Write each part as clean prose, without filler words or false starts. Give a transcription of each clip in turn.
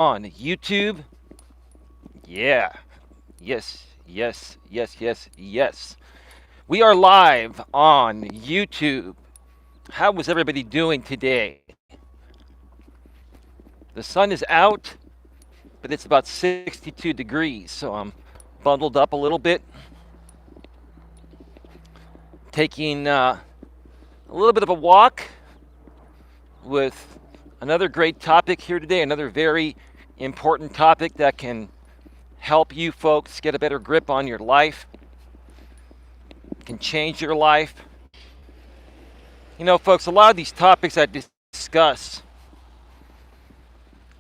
on YouTube. Yeah. Yes, yes, yes, yes, yes. We are live on YouTube. How is everybody doing today? The sun is out, but it's about 62 degrees, so I'm bundled up a little bit, taking a little bit of a walk with another great topic here today, another very important topic that can help you folks get a better grip on your life, can change your life. You know, folks, a lot of these topics I discuss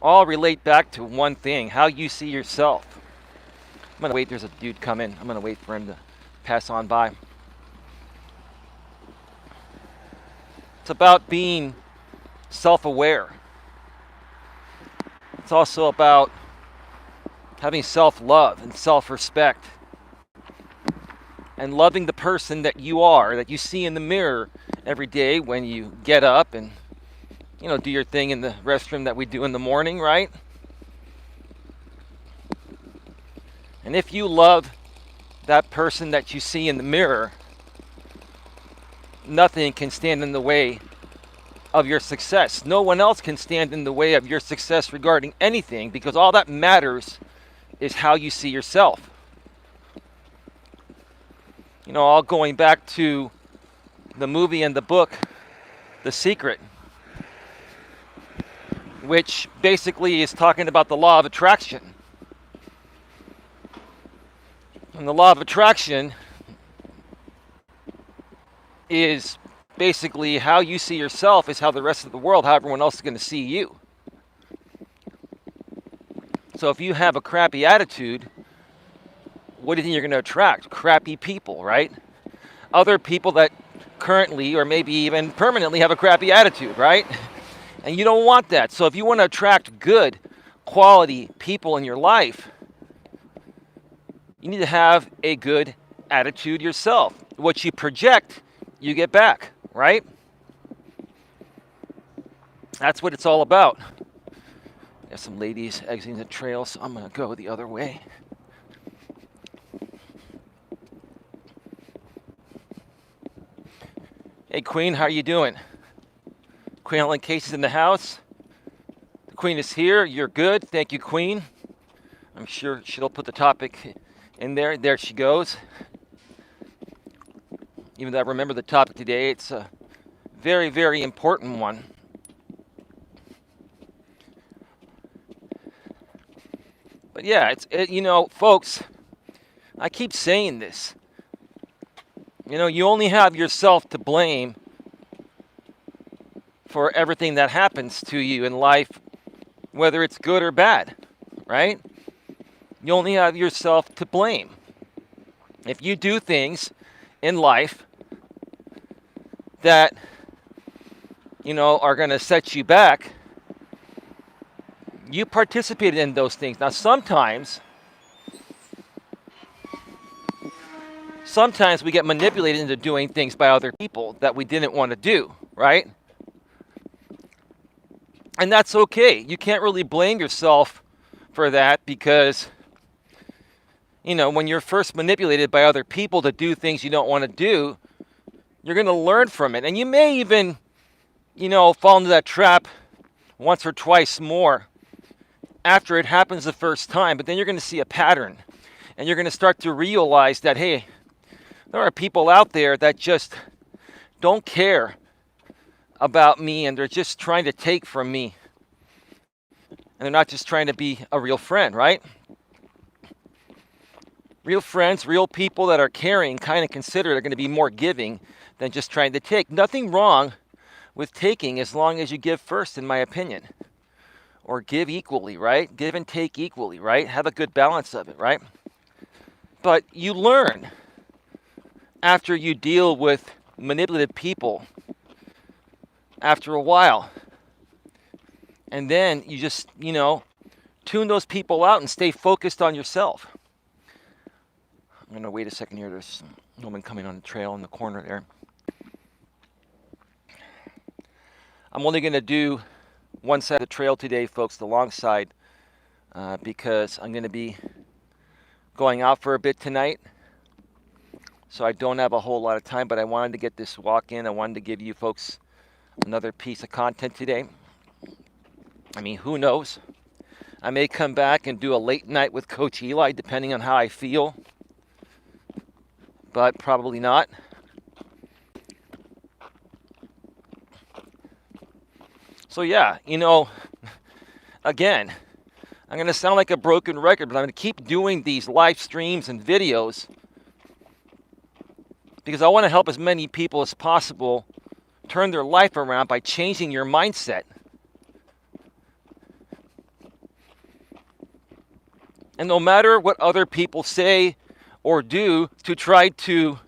all relate back to one thing: how you see yourself. I'm going to wait. There's a dude coming. I'm going to wait for him to pass on by. It's about being self aware. It's also about having self love and self respect and loving the person that you are, that you see in the mirror every day when you get up and, do your thing in the restroom that we do in the morning, right? And if you love that person that you see in the mirror, nothing can stand in the way of your success. No one else can stand in the way of your success regarding anything, because all that matters is how you see yourself. All going back to the movie and the book, The Secret, which basically is talking about the law of attraction. And the law of attraction is basically how you see yourself is how the rest of the world, how everyone else is going to see you. So if you have a crappy attitude, what do you think you're going to attract? Crappy people, right? Other people that currently or maybe even permanently have a crappy attitude, right? And you don't want that. So if you want to attract good quality people in your life, you need to have a good attitude yourself. What you project, you get back, right? That's what it's all about. There's some ladies exiting the trail, so I'm going to go the other way. Hey, Queen, how are you doing? Queen Ellen Casey's in the house. The Queen is here. You're good. Thank you, Queen. I'm sure she'll put the topic in there. There she goes. Even though I remember the topic today, it's a very, very important one. But yeah, folks, I keep saying this. You only have yourself to blame for everything that happens to you in life, whether it's good or bad, right? You only have yourself to blame. If you do things in life that, are going to set you back, you participated in those things. Now, sometimes we get manipulated into doing things by other people that we didn't want to do, right? And that's okay. You can't really blame yourself for that because, when you're first manipulated by other people to do things you don't want to do, you're going to learn from it. And you may even, fall into that trap once or twice more after it happens the first time. But then you're going to see a pattern. And you're going to start to realize that, hey, there are people out there that just don't care about me, and they're just trying to take from me. And they're not just trying to be a real friend, right? Real friends, real people that are caring, kind of considered, are going to be more giving than just trying to take. Nothing wrong with taking as long as you give first, in my opinion. Or give equally, right? Give and take equally, right? Have a good balance of it, right? But you learn after you deal with manipulative people after a while. And then you just, tune those people out and stay focused on yourself. I'm going to wait a second here. There's a woman coming on the trail in the corner there. I'm only going to do one side of the trail today, folks, the long side. because I'm going to be going out for a bit tonight. So I don't have a whole lot of time, but I wanted to get this walk in. I wanted to give you folks another piece of content today. I mean, who knows? I may come back and do a late night with Coach Eli, depending on how I feel, but probably not. So yeah, again, I'm going to sound like a broken record, but I'm going to keep doing these live streams and videos because I want to help as many people as possible turn their life around by changing your mindset. And no matter what other people say or do to try to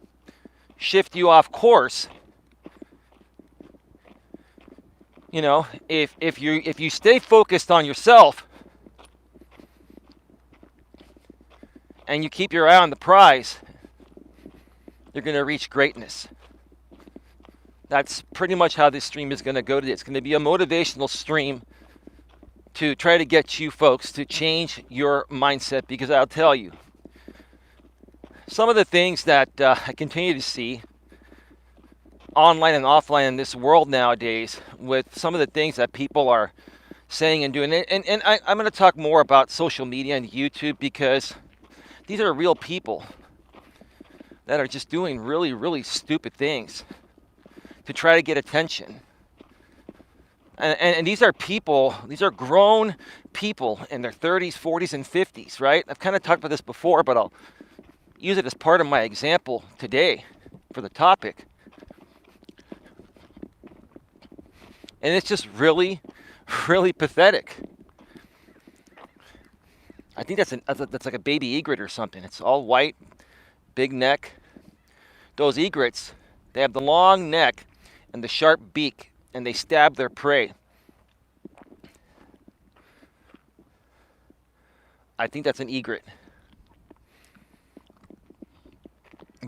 shift you off course, if you stay focused on yourself and you keep your eye on the prize, you're going to reach greatness. That's pretty much how this stream is going to go today. It's going to be a motivational stream to try to get you folks to change your mindset, because I'll tell you, some of the things that I continue to see online and offline in this world nowadays with some of the things that people are saying and doing, and I'm going to talk more about social media and YouTube, because these are real people that are just doing really, really stupid things to try to get attention. And these are people, these are grown people in their 30s, 40s, and 50s, right? I've kind of talked about this before, but I'll use it as part of my example today for the topic. And it's just really, really pathetic. I think that's like a baby egret or something. It's all white, big neck. Those egrets, they have the long neck and the sharp beak, and they stab their prey. I think that's an egret.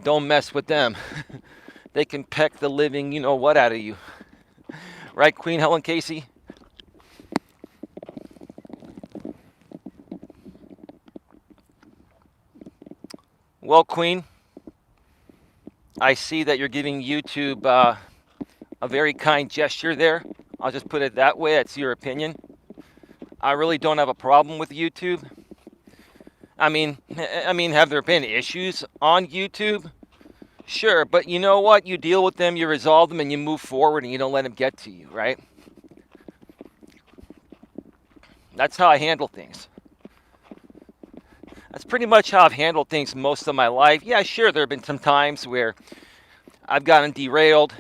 Don't mess with them. They can peck the living you-know-what out of you. Right, Queen Helen Casey? Well, Queen, I see that you're giving YouTube a very kind gesture there. I'll just put it that way. It's your opinion. I really don't have a problem with YouTube. I mean, have there been issues on YouTube? Sure, but you know what? You deal with them, you resolve them, and you move forward, and you don't let them get to you, right? That's how I handle things. That's pretty much how I've handled things most of my life. Yeah, sure, there have been some times where I've gotten derailed.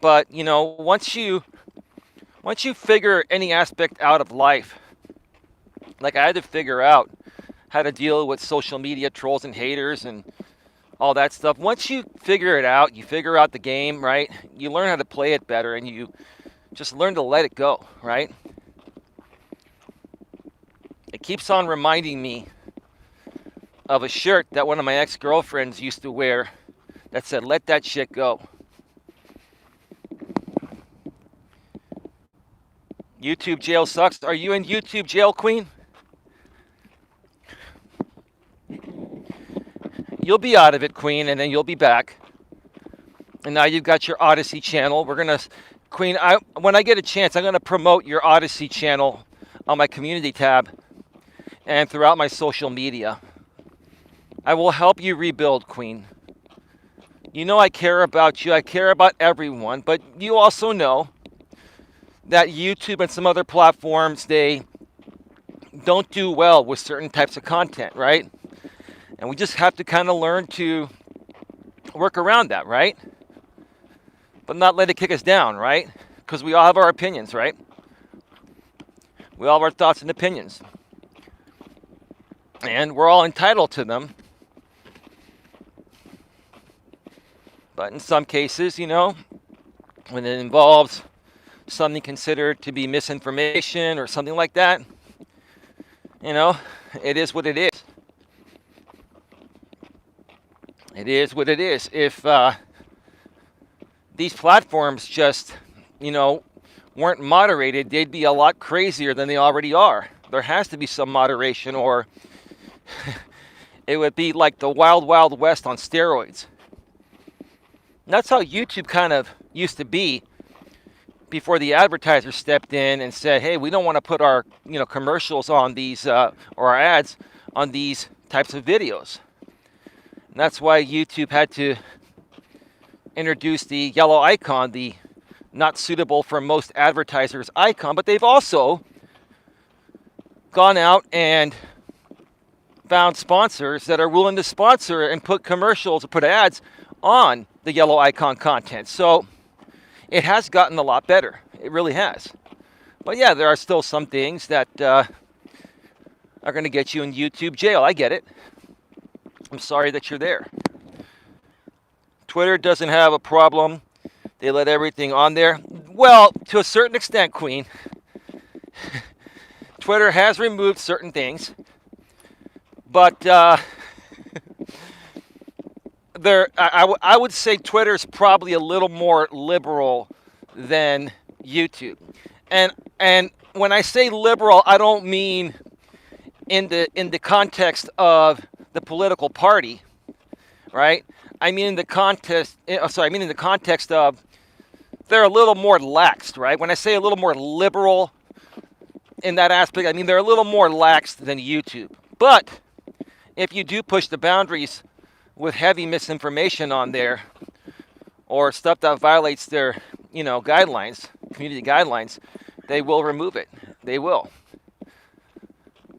But, once you figure any aspect out of life, like I had to figure out how to deal with social media trolls and haters and all that stuff. Once you figure it out, you figure out the game, right? You learn how to play it better, and you just learn to let it go, right? It keeps on reminding me of a shirt that one of my ex-girlfriends used to wear that said, "Let that shit go." YouTube jail sucks. Are you in YouTube jail, Queen? You'll be out of it, Queen, and then you'll be back. And now you've got your Odyssey channel. Queen, when I get a chance, I'm going to promote your Odyssey channel on my community tab and throughout my social media. I will help you rebuild, Queen. You know I care about you. I care about everyone. But you also know that YouTube and some other platforms, they don't do well with certain types of content, right? And we just have to kind of learn to work around that, right? But not let it kick us down, right? Because we all have our opinions, right? We all have our thoughts and opinions. And we're all entitled to them. But in some cases, when it involves something considered to be misinformation or something like that, it is what it is. It is what it is. If these platforms just, weren't moderated, they'd be a lot crazier than they already are. There has to be some moderation, or it would be like the wild, wild west on steroids. And that's how YouTube kind of used to be before the advertisers stepped in and said, hey, we don't want to put our commercials on these or our ads on these types of videos. And that's why YouTube had to introduce the yellow icon, the not suitable for most advertisers icon. But they've also gone out and found sponsors that are willing to sponsor and put commercials or put ads on the yellow icon content. So it has gotten a lot better. It really has. But yeah, there are still some things that are going to get you in YouTube jail. I get it. I'm sorry that you're there. Twitter doesn't have a problem. They let everything on there. Well, to a certain extent, Queen. Twitter has removed certain things. But I would say Twitter's probably a little more liberal than YouTube. And when I say liberal, I don't mean in the context of the political party, right? I mean in the context of they're a little more laxed, right? When I say a little more liberal in that aspect, I mean they're a little more laxed than YouTube. But if you do push the boundaries with heavy misinformation on there or stuff that violates their, guidelines, community guidelines, they will remove it. They will.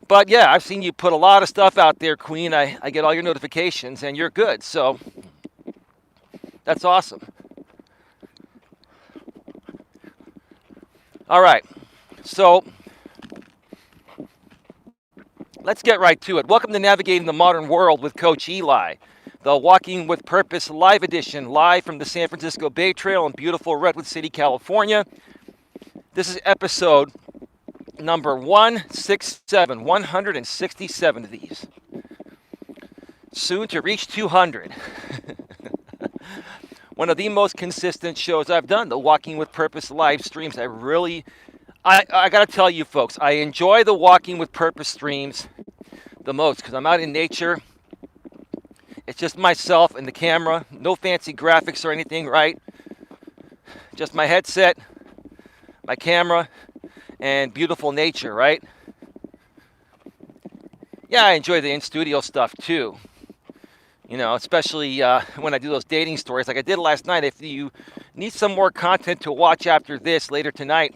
But yeah, I've seen you put a lot of stuff out there, Queen. I get all your notifications and you're good. So that's awesome. All right. So let's get right to it. Welcome to Navigating the Modern World with Coach Eli, the Walking with Purpose live edition, live from the San Francisco Bay Trail in beautiful Redwood City, California. This is episode number 167 of these. Soon to reach 200. One of the most consistent shows I've done, the Walking with Purpose live streams. I got to tell you folks, I enjoy the Walking with Purpose streams the most because I'm out in nature. It's just myself and the camera. No fancy graphics or anything, right? Just my headset, my camera, and beautiful nature, right? Yeah, I enjoy the in-studio stuff too. Especially when I do those dating stories like I did last night. If you need some more content to watch after this later tonight,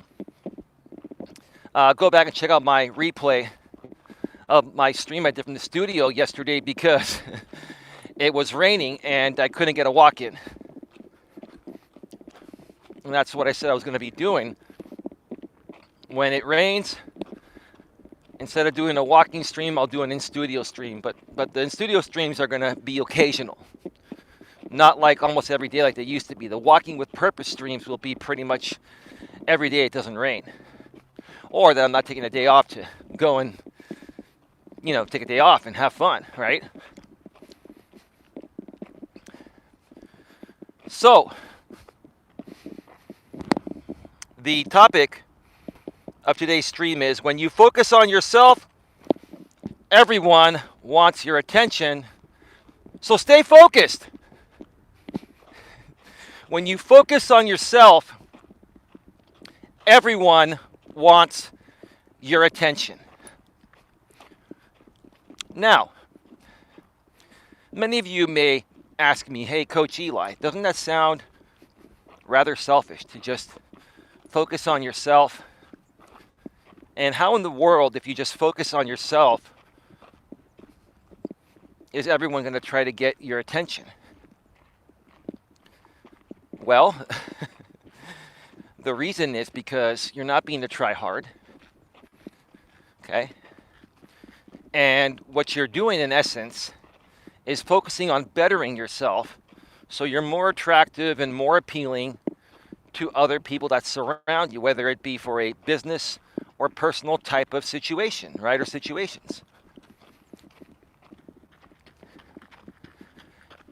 go back and check out my replay of my stream I did from the studio yesterday because it was raining and I couldn't get a walk in. And that's what I said I was going to be doing. When it rains, instead of doing a walking stream, I'll do an in-studio stream. But the in-studio streams are going to be occasional. Not like almost every day like they used to be. The Walking with Purpose streams will be pretty much every day it doesn't rain. Or that I'm not taking a day off to go and, take a day off and have fun, right? So, the topic of today's stream is when you focus on yourself, everyone wants your attention. So stay focused. When you focus on yourself, everyone wants your attention. Now, many of you may ask me, hey, Coach Eli, doesn't that sound rather selfish to just focus on yourself? And how in the world, if you just focus on yourself, is everyone going to try to get your attention? Well, the reason is because you're not being a try-hard, okay? And what you're doing, in essence, is focusing on bettering yourself so you're more attractive and more appealing to other people that surround you, whether it be for a business or personal type of situation, right, or situations.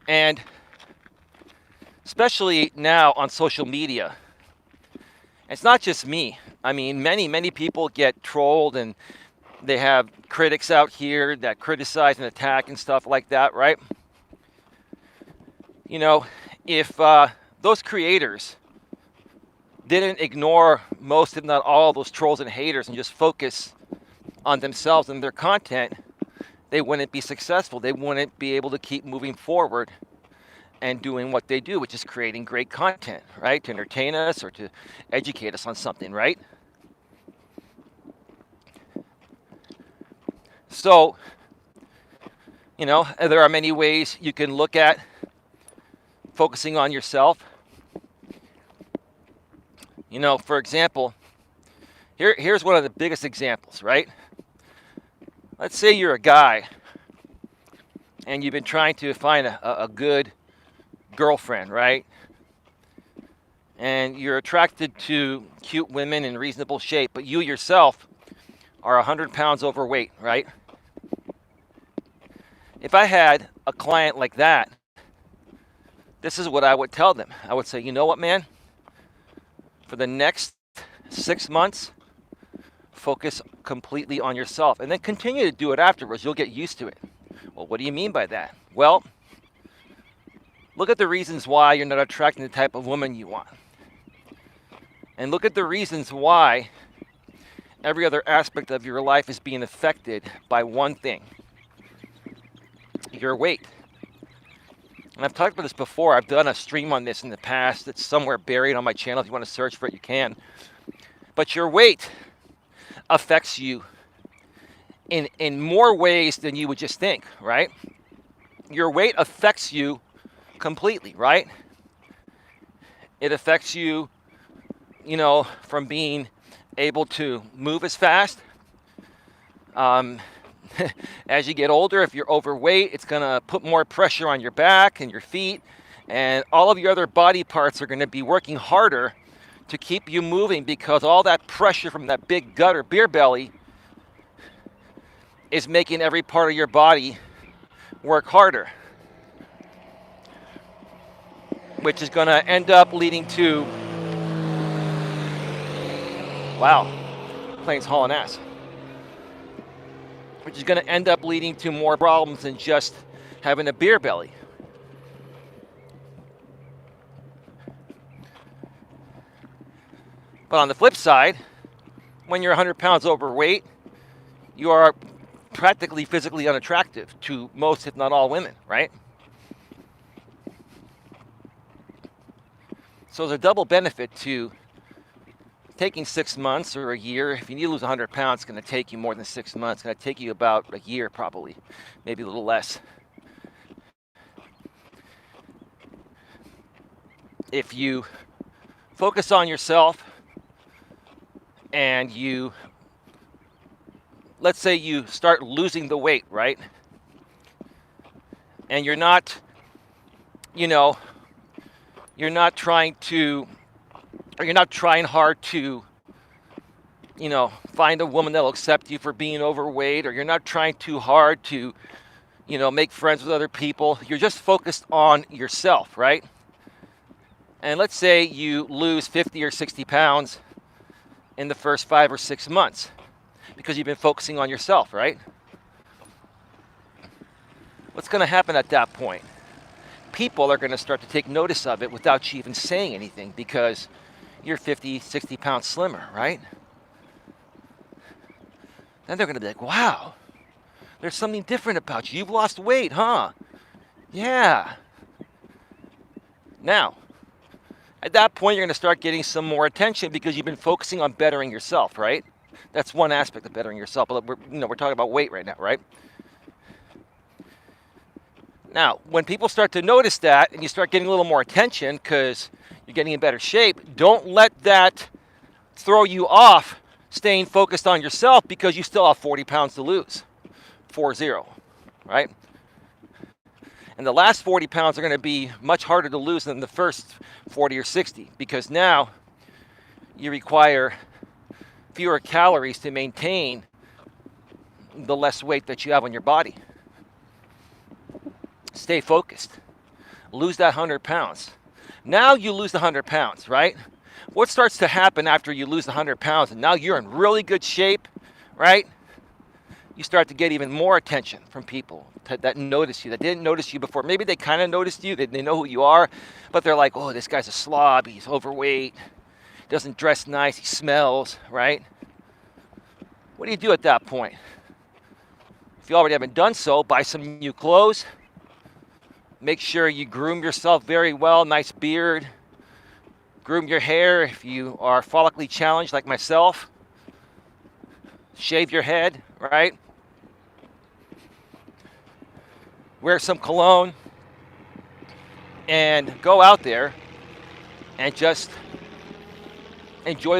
And especially now on social media, it's not just me. I mean, many people get trolled and They have critics out here that criticize and attack and stuff like that, right? You know, if those creators didn't ignore most, if not all, those trolls and haters and just focus on themselves and their content, they wouldn't be successful. They wouldn't be able to keep moving forward and doing what they do, which is creating great content, right? To entertain us or to educate us on something, right? So, you know, there are many ways you can look at focusing on yourself. You know, for example, here's one of the biggest examples, right? Let's say you're a guy and you've been trying to find a good girlfriend, right? And you're attracted to cute women in reasonable shape, but you yourself are 100 pounds overweight, right? If I had a client like that, this is what I would tell them. I would say, you know what, man? For the next 6 months, focus completely on yourself and then continue to do it afterwards. You'll get used to it. Well, what do you mean by that? Well, look at the reasons why you're not attracting the type of woman you want. And look at the reasons why every other aspect of your life is being affected by one thing: your weight. And I've talked about this before. I've done a stream on this in the past. It's somewhere buried on my channel. If you want to search for it, you can. But your weight affects you in more ways than you would just think, right? Your weight affects you completely, right? It affects you, you know, from being able to move as fast. As you get older, if you're overweight, it's going to put more pressure on your back and your feet, and all of your other body parts are going to be working harder to keep you moving, because all that pressure from that big gut or beer belly is making every part of your body work harder, which is going to end up leading to, wow, plane's hauling ass, which is going to end up leading to more problems than just having a beer belly. But on the flip side, when you're 100 pounds overweight, you are practically physically unattractive to most, if not all, women, right? So there's a double benefit to taking 6 months or a year. If you need to lose 100 pounds, it's going to take you more than 6 months. It's going to take you about a year, probably, maybe a little less. If you focus on yourself and you, let's say you start losing the weight, right? And you're not, you know, you're not trying to, or you're not trying hard to, you know, find a woman that'll accept you for being overweight, or you're not trying too hard to, you know, make friends with other people. You're just focused on yourself, right? And let's say you lose 50 or 60 pounds in the first 5 or 6 months because you've been focusing on yourself, right? What's going to happen at that point? People are going to start to take notice of it without you even saying anything, because you're 50, 60 pounds slimmer, right? Then they're going to be like, wow, there's something different about you. You've lost weight, huh? Yeah. Now, at that point, you're going to start getting some more attention because you've been focusing on bettering yourself, right? That's one aspect of bettering yourself. But we're talking about weight right now, right? Now, when people start to notice that and you start getting a little more attention because you're getting in better shape, don't let that throw you off staying focused on yourself, because you still have 40 pounds to lose. 40, right? And the last 40 pounds are going to be much harder to lose than the first 40 or 60, because now you require fewer calories to maintain the less weight that you have on your body. Stay focused. Lose that 100 pounds. Now you lose the 100 pounds, right? What starts to happen after you lose the 100 pounds and now you're in really good shape, right? you start to get even more attention from people that notice you, that didn't notice you before. Maybe they kind of noticed you, they know who you are, but they're like, oh, this guy's a slob, he's overweight, doesn't dress nice, he smells, right? What do you do at that point? If you already haven't done so, buy some new clothes. Make sure you groom yourself very well, nice beard. Groom your hair if you are follically challenged like myself. Shave your head, right? Wear some cologne and go out there and just enjoy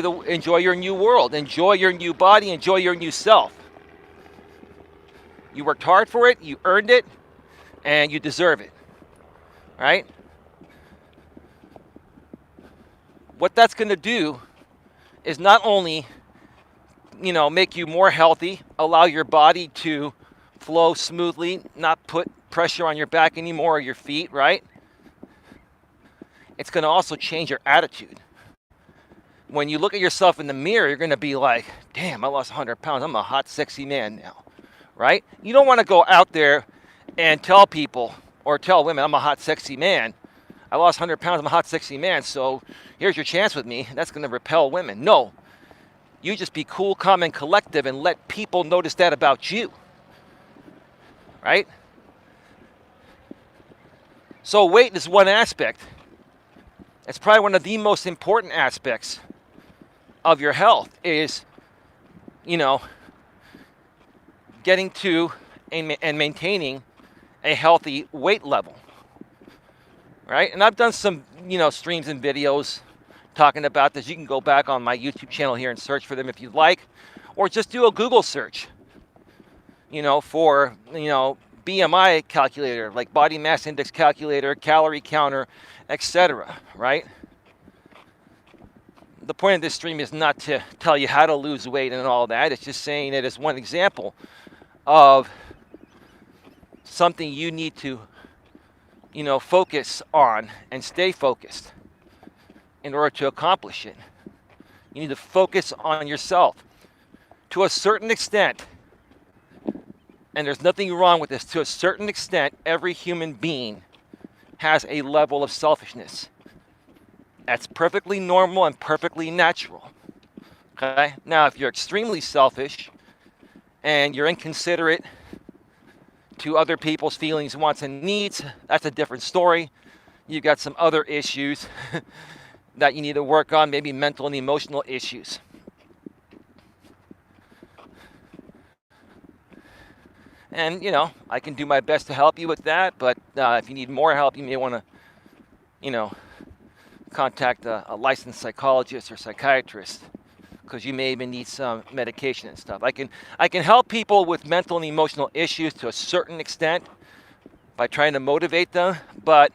your new world, enjoy your new body, enjoy your new self. You worked hard for it, you earned it, and you deserve it, right? What that's going to do is not only, make you more healthy, allow your body to flow smoothly, not put pressure on your back anymore or your feet, right? It's going to also change your attitude. When you look at yourself in the mirror, you're going to be like, damn, I lost 100 pounds. I'm a hot, sexy man now, right? You don't want to go out there and tell people or tell women, I'm a hot, sexy man. I lost 100 pounds. I'm a hot, sexy man. So here's your chance with me. That's going to repel women. No, you just be cool, calm, and collective and let people notice that about you, right? So weight is one aspect. It's probably one of the most important aspects of your health is, getting to and maintaining a healthy weight level, right? And I've done some, streams and videos talking about this. You can go back on my YouTube channel here and search for them if you'd like, or just do a Google search, for, BMI calculator, like body mass index calculator, calorie counter, etc., right? The point of this stream is not to tell you how to lose weight and all that. It's just saying it as one example of something you need to, focus on and stay focused in order to accomplish it. You need to focus on yourself. To a certain extent, and there's nothing wrong with this, to a certain extent, every human being has a level of selfishness. That's perfectly normal and perfectly natural. Okay? Now, if you're extremely selfish and you're inconsiderate to other people's feelings, wants, and needs, that's a different story. You've got some other issues that you need to work on, maybe mental and emotional issues. And, I can do my best to help you with that, but if you need more help, you may want to, contact a licensed psychologist or psychiatrist, because you may even need some medication and stuff. I can help people with mental and emotional issues to a certain extent by trying to motivate them, but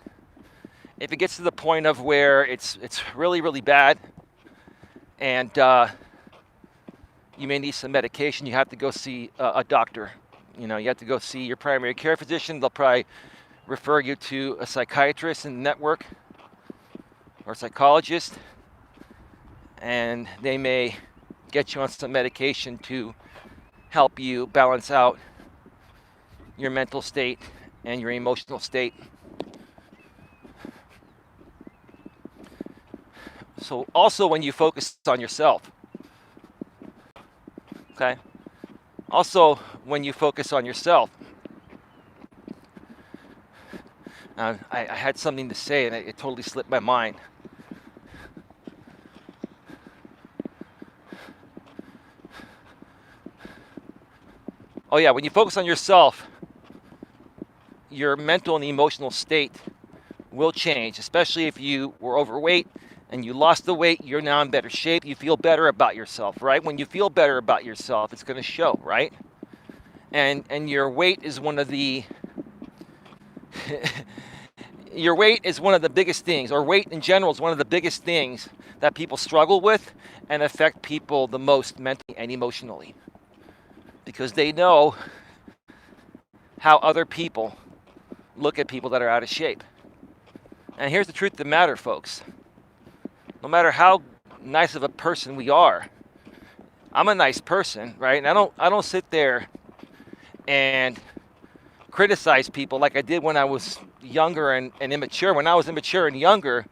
if it gets to the point of where it's really, really bad and you may need some medication, you have to go see a doctor. You have to go see your primary care physician. They'll probably refer you to a psychiatrist in the network or psychologist, and they may get you on some medication to help you balance out your mental state and your emotional state. So also when you focus on yourself, okay? Also when you focus on yourself, I had something to say and it totally slipped my mind. Oh yeah, when you focus on yourself, your mental and emotional state will change, especially if you were overweight and you lost the weight, you're now in better shape, you feel better about yourself, right? When you feel better about yourself, it's going to show, right? And your weight is one of the your weight is one of the biggest things, or weight in general is one of the biggest things that people struggle with and affect people the most mentally and emotionally, because they know how other people look at people that are out of shape. And here's the truth of the matter, folks. No matter how nice of a person we are, I'm a nice person, right? And I don't sit there and criticize people like I did when I was younger and immature. When I was immature and younger,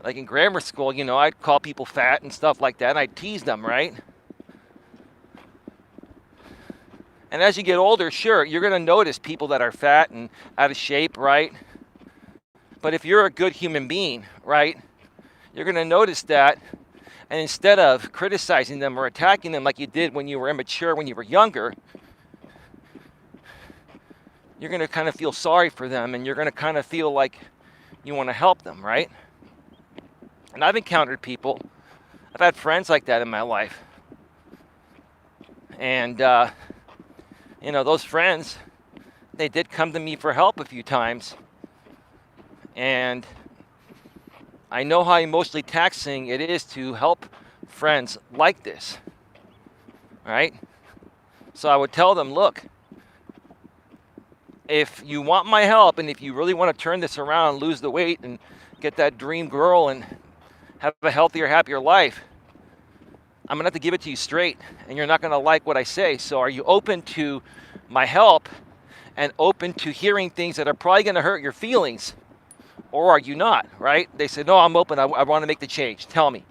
like in grammar school, I'd call people fat and stuff like that, and I'd tease them, right? And as you get older, sure, you're going to notice people that are fat and out of shape, right? But if you're a good human being, right, you're going to notice that. And instead of criticizing them or attacking them like you did when you were immature, when you were younger, you're going to kind of feel sorry for them, and you're going to kind of feel like you want to help them, right? And I've encountered people, I've had friends like that in my life. And, those friends, they did come to me for help a few times. And I know how emotionally taxing it is to help friends like this, right? So I would tell them, look, if you want my help and if you really want to turn this around and lose the weight and get that dream girl and have a healthier, happier life, I'm going to have to give it to you straight, and you're not going to like what I say. So are you open to my help and open to hearing things that are probably going to hurt your feelings? Or are you not, right? They say, no, I'm open. I want to make the change. Tell me.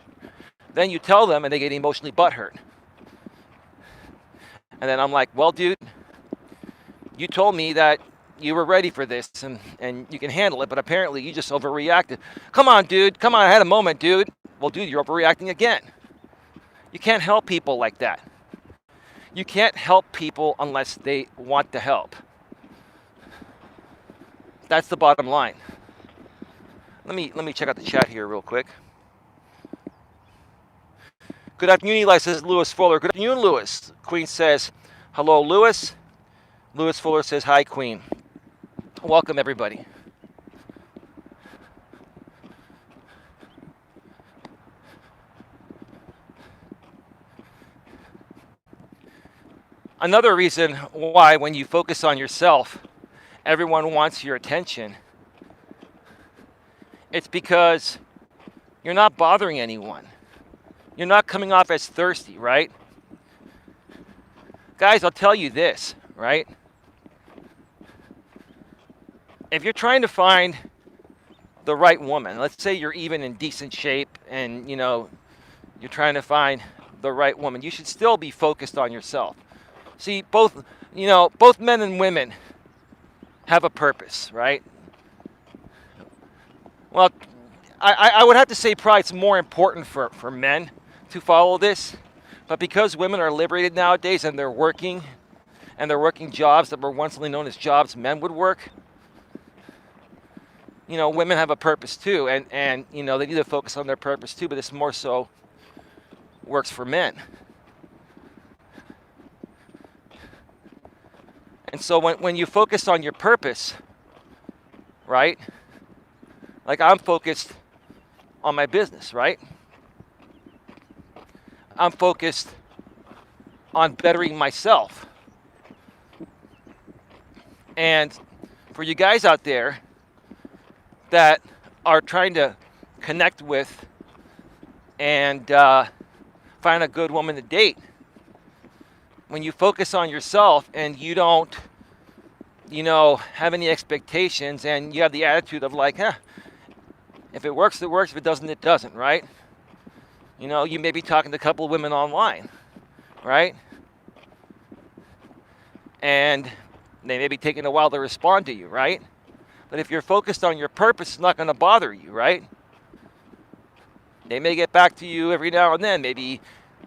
Then you tell them, and they get emotionally butthurt. And then I'm like, well, dude, you told me that you were ready for this and you can handle it, but apparently you just overreacted. Come on, dude. Come on. I had a moment, dude. Well, dude, you're overreacting again. You can't help people like that. You can't help people unless they want to help. That's the bottom line. Let me check out the chat here real quick. Good afternoon, Eli, says Lewis Fuller. Good afternoon, Lewis. Queen says, hello, Lewis. Lewis Fuller says, hi, Queen. Welcome, everybody. Another reason why when you focus on yourself, everyone wants your attention, it's because you're not bothering anyone. You're not coming off as thirsty, right? Guys, I'll tell you this, right? If you're trying to find the right woman, let's say you're even in decent shape and, you're trying to find the right woman, you should still be focused on yourself. See, both men and women have a purpose, right? Well, I would have to say probably it's more important for men to follow this. But because women are liberated nowadays and they're working jobs that were once only known as jobs men would work, women have a purpose too. And they need to focus on their purpose too, but this more so works for men. And so when you focus on your purpose, right? Like I'm focused on my business, right? I'm focused on bettering myself. And for you guys out there that are trying to connect with and find a good woman to date, when you focus on yourself and you don't, have any expectations and you have the attitude of like, if it works, it works. If it doesn't, it doesn't, right? You may be talking to a couple of women online, right? And they may be taking a while to respond to you, right? But if you're focused on your purpose, it's not going to bother you, right? They may get back to you every now and then, maybe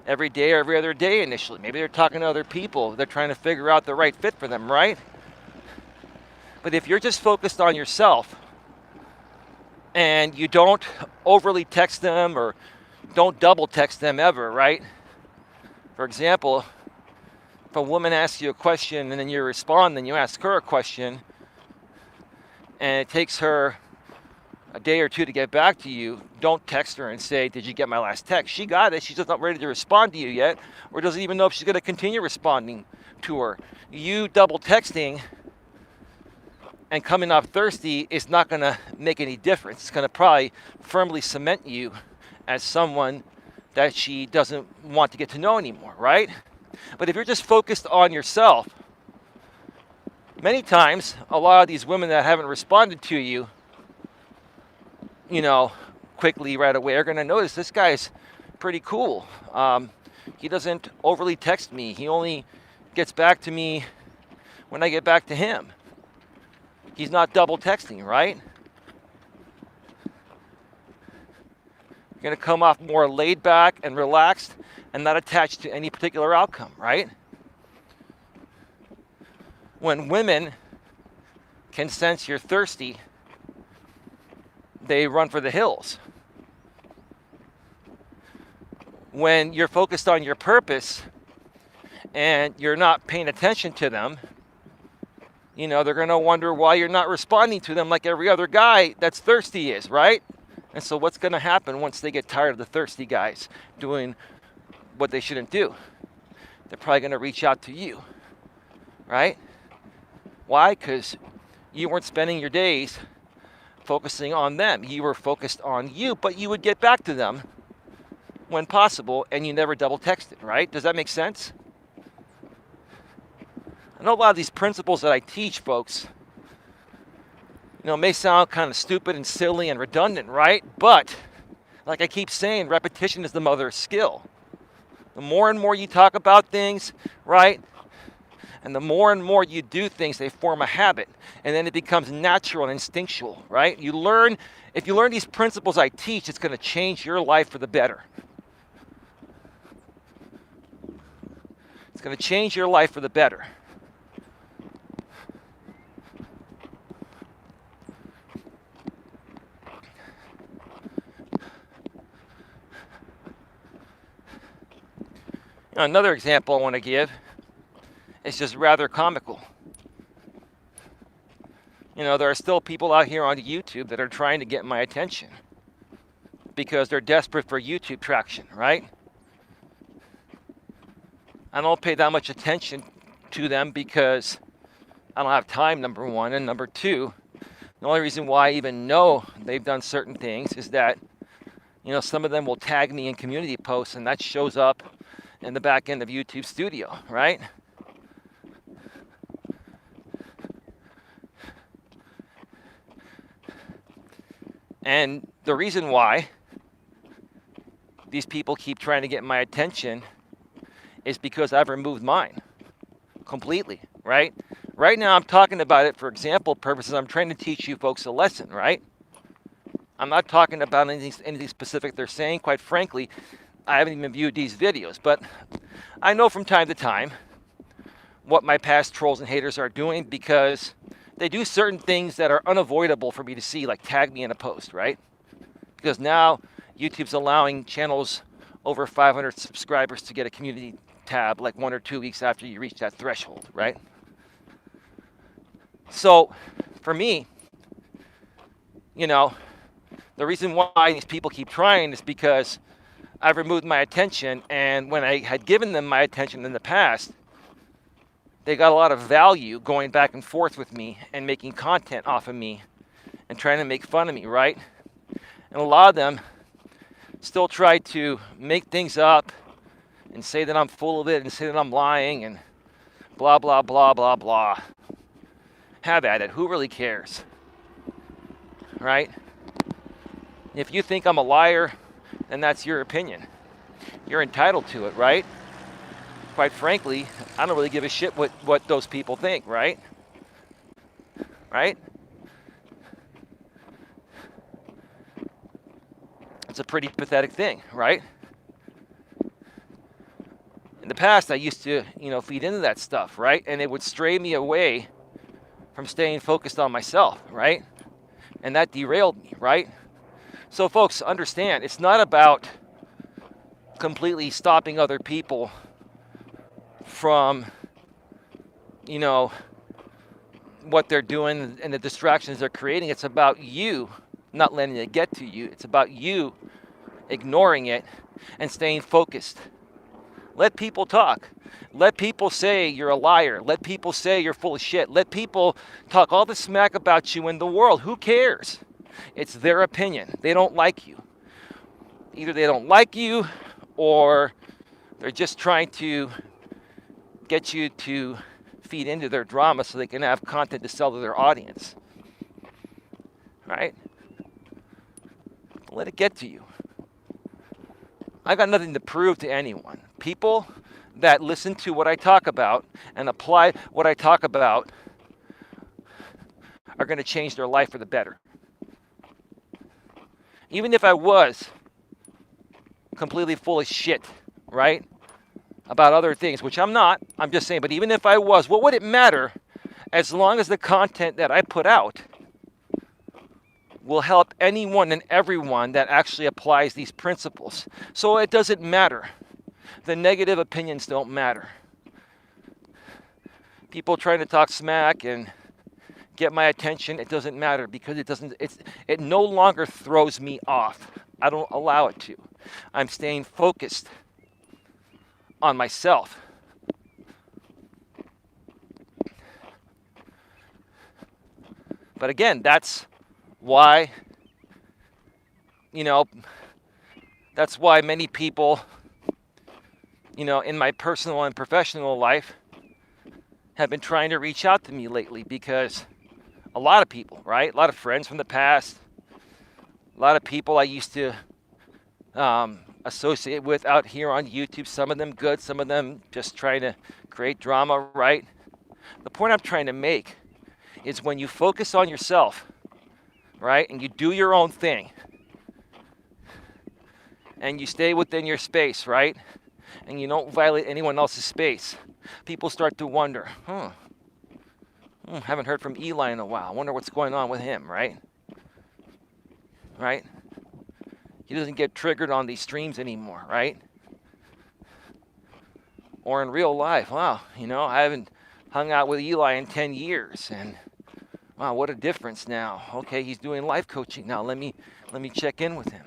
every day or every other day initially. Maybe they're talking to other people. They're trying to figure out the right fit for them, right? But if you're just focused on yourself and you don't overly text them or don't double text them ever, right? For example, if a woman asks you a question and then you respond, then you ask her a question, and it takes her a day or two to get back to you, don't text her and say, did you get my last text? She got it. She's just not ready to respond to you yet, or doesn't even know if she's going to continue responding to her. You double texting and coming off thirsty is not going to make any difference. It's going to probably firmly cement you as someone that she doesn't want to get to know anymore, right? But if you're just focused on yourself, Many times, a lot of these women that haven't responded to you, you know, quickly right away are going to notice this guy's pretty cool. He doesn't overly text me. He only gets back to me when I get back to him. He's not double texting, right? You're going to come off more laid back and relaxed and not attached to any particular outcome, right? When women can sense you're thirsty, they run for the hills. When you're focused on your purpose and you're not paying attention to them, they're going to wonder why you're not responding to them like every other guy that's thirsty is, right? And so what's going to happen once they get tired of the thirsty guys doing what they shouldn't do? They're probably going to reach out to you, right? Why? Because you weren't spending your days focusing on them. You were focused on you, but you would get back to them when possible, and you never double texted, right? Does that make sense? I know a lot of these principles that I teach, folks, may sound kind of stupid and silly and redundant, right? But, like I keep saying, repetition is the mother of skill. The more and more you talk about things, right? And the more and more you do things, they form a habit. And then it becomes natural and instinctual, right? If you learn these principles I teach, it's going to change your life for the better. It's going to change your life for the better. Another example I want to give is just rather comical. There are still people out here on YouTube that are trying to get my attention because they're desperate for YouTube traction, right? I don't pay that much attention to them because I don't have time, number one. And number two, the only reason why I even know they've done certain things is that, some of them will tag me in community posts, and that shows up in the back end of YouTube Studio, right? And the reason why these people keep trying to get my attention is because I've removed mine completely, right? Right now I'm talking about it for example purposes. I'm trying to teach you folks a lesson, right? I'm not talking about anything specific they're saying. Quite frankly, I haven't even viewed these videos, but I know from time to time what my past trolls and haters are doing because they do certain things that are unavoidable for me to see, like tag me in a post, right? Because now YouTube's allowing channels over 500 subscribers to get a community tab like 1 or 2 weeks after you reach that threshold, right? So for me, the reason why these people keep trying is because I've removed my attention, and when I had given them my attention in the past, they got a lot of value going back and forth with me and making content off of me and trying to make fun of me, right? And a lot of them still try to make things up and say that I'm full of it and say that I'm lying and blah, blah, blah, blah, blah. Have at it. Who really cares? Right? If you think I'm a liar, then that's your opinion. You're entitled to it, right? Quite frankly, I don't really give a shit what those people think, right? Right? It's a pretty pathetic thing, right? In the past, I used to, feed into that stuff, right? And it would stray me away from staying focused on myself, right? And that derailed me, right? So folks, understand, it's not about completely stopping other people from, what they're doing and the distractions they're creating. It's about you not letting it get to you. It's about you ignoring it and staying focused. Let people talk. Let people say you're a liar. Let people say you're full of shit. Let people talk all the smack about you in the world. Who cares? It's their opinion. They don't like you. Either they don't like you or they're just trying to get you to feed into their drama so they can have content to sell to their audience. Right? Don't let it get to you. I got nothing to prove to anyone. People that listen to what I talk about and apply what I talk about are going to change their life for the better. Even if I was completely full of shit, right, about other things, which I'm not, I'm just saying, but even if I was, what would it matter as long as the content that I put out will help anyone and everyone that actually applies these principles? So it doesn't matter. The negative opinions don't matter. People trying to talk smack and get my attention, it doesn't matter because it no longer throws me off. I don't allow it to. I'm staying focused on myself. But again, that's why, that's why many people, in my personal and professional life have been trying to reach out to me lately, because a lot of people, right? A lot of friends from the past, a lot of people I used to associate with out here on YouTube, some of them good, some of them just trying to create drama, right? The point I'm trying to make is when you focus on yourself, right, and you do your own thing, and you stay within your space, right, and you don't violate anyone else's space, people start to wonder, haven't heard from Eli in a while. I wonder what's going on with him, right? Right? He doesn't get triggered on these streams anymore, right? Or in real life, wow, I haven't hung out with Eli in 10 years, and wow, what a difference now. Okay, he's doing life coaching now. Let me check in with him.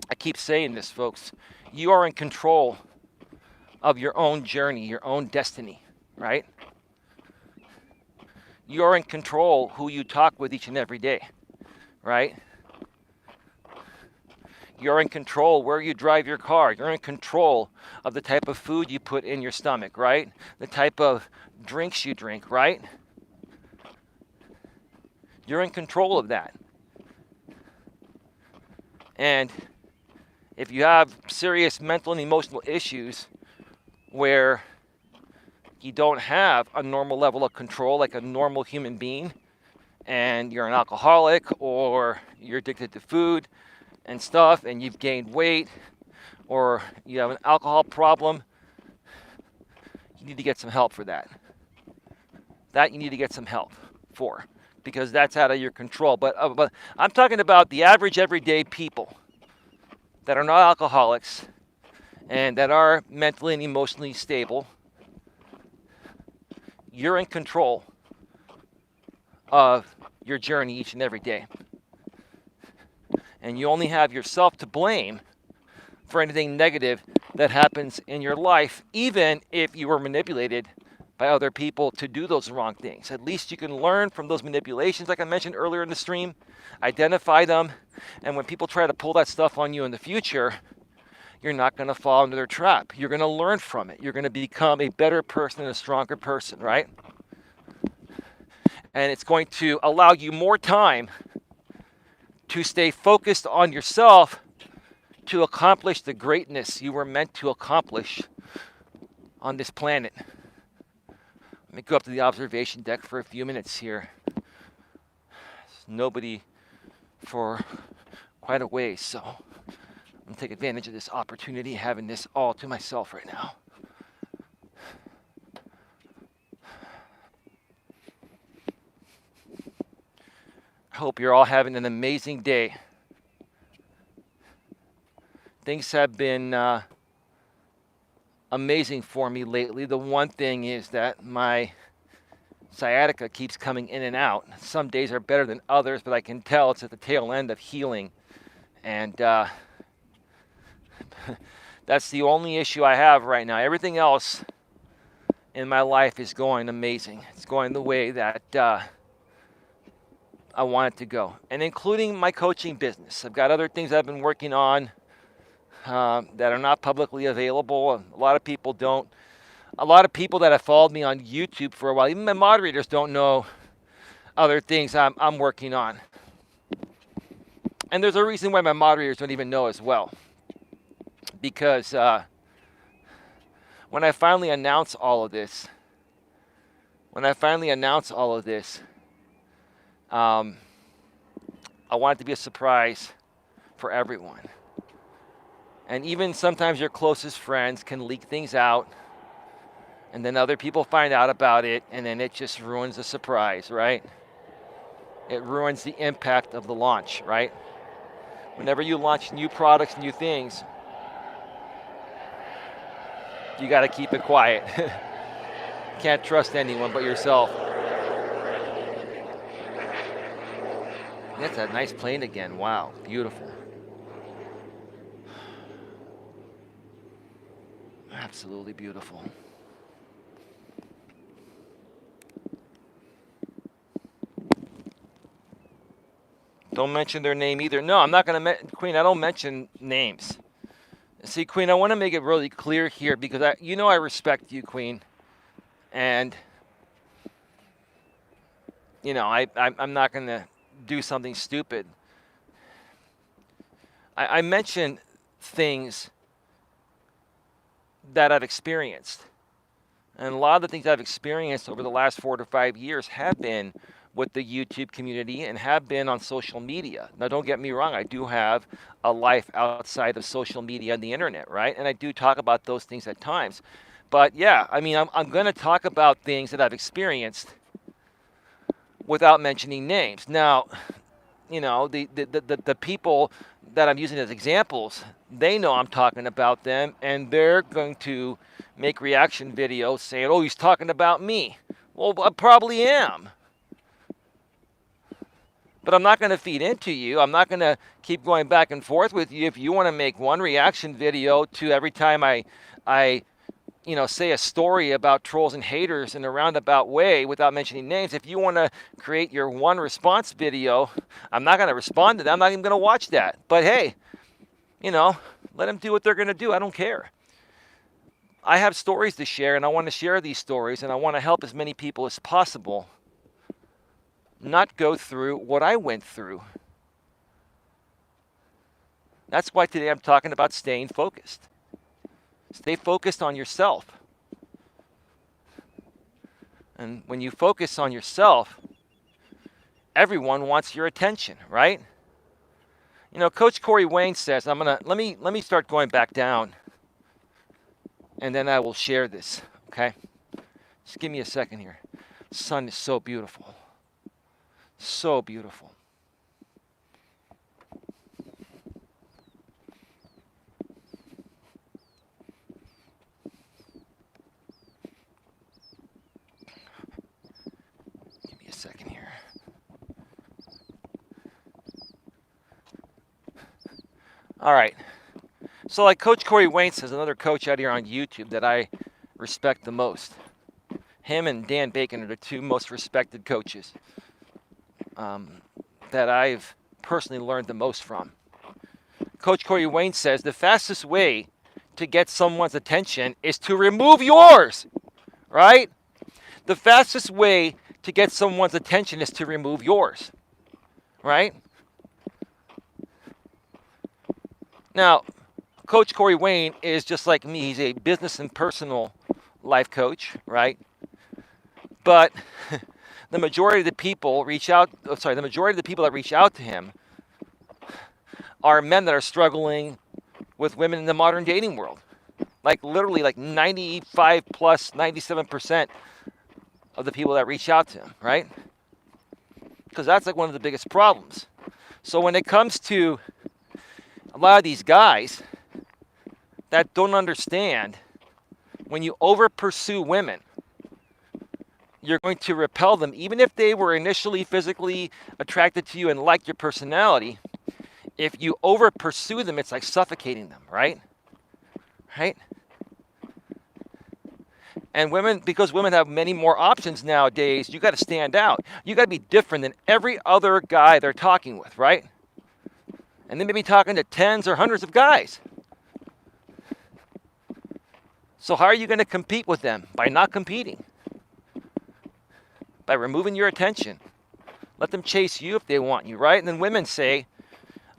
I keep saying this, folks. You are in control of your own journey, your own destiny, right? You are in control who you talk with each and every day, right? You're in control where you drive your car. You're in control of the type of food you put in your stomach, right? The type of drinks you drink, right? You're in control of that. And if you have serious mental and emotional issues where you don't have a normal level of control like a normal human being, and you're an alcoholic or you're addicted to food and stuff, and you've gained weight, or you have an alcohol problem, you need to get some help for that. That you need to get some help for, because that's out of your control. But I'm talking about the average everyday people that are not alcoholics and that are mentally and emotionally stable. You're in control of your journey each and every day. And you only have yourself to blame for anything negative that happens in your life, even if you were manipulated by other people to do those wrong things. At least you can learn from those manipulations, like I mentioned earlier in the stream, identify them, and when people try to pull that stuff on you in the future, you're not going to fall into their trap. You're going to learn from it. You're going to become a better person and a stronger person, right? And it's going to allow you more time to stay focused on yourself to accomplish the greatness you were meant to accomplish on this planet. Let me go up to the observation deck for a few minutes here. There's nobody for quite a ways, so I'm going to take advantage of this opportunity, having this all to myself right now. I hope you're all having an amazing day. Things have been amazing for me lately. The one thing is that my sciatica keeps coming in and out. Some days are better than others, but I can tell it's at the tail end of healing. And that's the only issue I have right now. Everything else in my life is going amazing. It's going the way that I want it to go, and including my coaching business. I've got other things I've been working on that are not publicly available. A lot of people don't. A lot of people that have followed me on YouTube for a while, even my moderators, don't know other things I'm working on. And there's a reason why my moderators don't even know as well. Because when I finally announce all of this, I want it to be a surprise for everyone. And even sometimes your closest friends can leak things out, and then other people find out about it, and then it just ruins the surprise, right? It ruins the impact of the launch, right? Whenever you launch new products, new things, you got to keep it quiet. Can't trust anyone but yourself. That's a nice plane again. Wow, beautiful. Absolutely beautiful. Don't mention their name either. No, I'm not going to, Queen, I don't mention names. See, Queen, I want to make it really clear here because I respect you, Queen. And, I'm not going to do something stupid. I mention things that I've experienced. And a lot of the things I've experienced over the last 4 to 5 years have been with the YouTube community and have been on social media. Now, don't get me wrong. I do have a life outside of social media and the internet, right? And I do talk about those things at times. But yeah, I mean, I'm going to talk about things that I've experienced without mentioning names. Now, the people that I'm using as examples, they know I'm talking about them, and they're going to make reaction videos saying, oh, he's talking about me. Well, I probably am. But I'm not going to feed into you. I'm not going to keep going back and forth with you. If you want to make one reaction video to every time I say a story about trolls and haters in a roundabout way without mentioning names, if you want to create your one response video, I'm not going to respond to that. I'm not even going to watch that. But hey, let them do what they're going to do. I don't care. I have stories to share, and I want to share these stories, and I want to help as many people as possible not go through what I went through. That's why today I'm talking about staying focused. Stay focused on yourself. And when you focus on yourself, everyone wants your attention, right? Coach Corey Wayne says, let me start going back down, and then I will share this, okay? Just give me a second here. The sun is so beautiful. So beautiful. Give me a second here. All right. So like Coach Corey Wayne says, another coach out here on YouTube that I respect the most. Him and Dan Bacon are the two most respected coaches that I've personally learned the most from. Coach Corey Wayne says the fastest way to get someone's attention is to remove yours, right? The fastest way to get someone's attention is to remove yours, right? Now, Coach Corey Wayne is just like me. He's a business and personal life coach, right? But the majority of the people that reach out to him are men that are struggling with women in the modern dating world. Like literally like 95 plus 97% of the people that reach out to him, right? Because that's like one of the biggest problems. So when it comes to a lot of these guys that don't understand, when you over pursue women, you're going to repel them, even if they were initially physically attracted to you and liked your personality. If you over pursue them, it's like suffocating them, right? Right? And women, because women have many more options nowadays, you got to stand out. You got to be different than every other guy they're talking with, right? And they may be talking to tens or hundreds of guys. So how are you going to compete with them? By not competing. By removing your attention. Let them chase you if they want you, right? And then women say,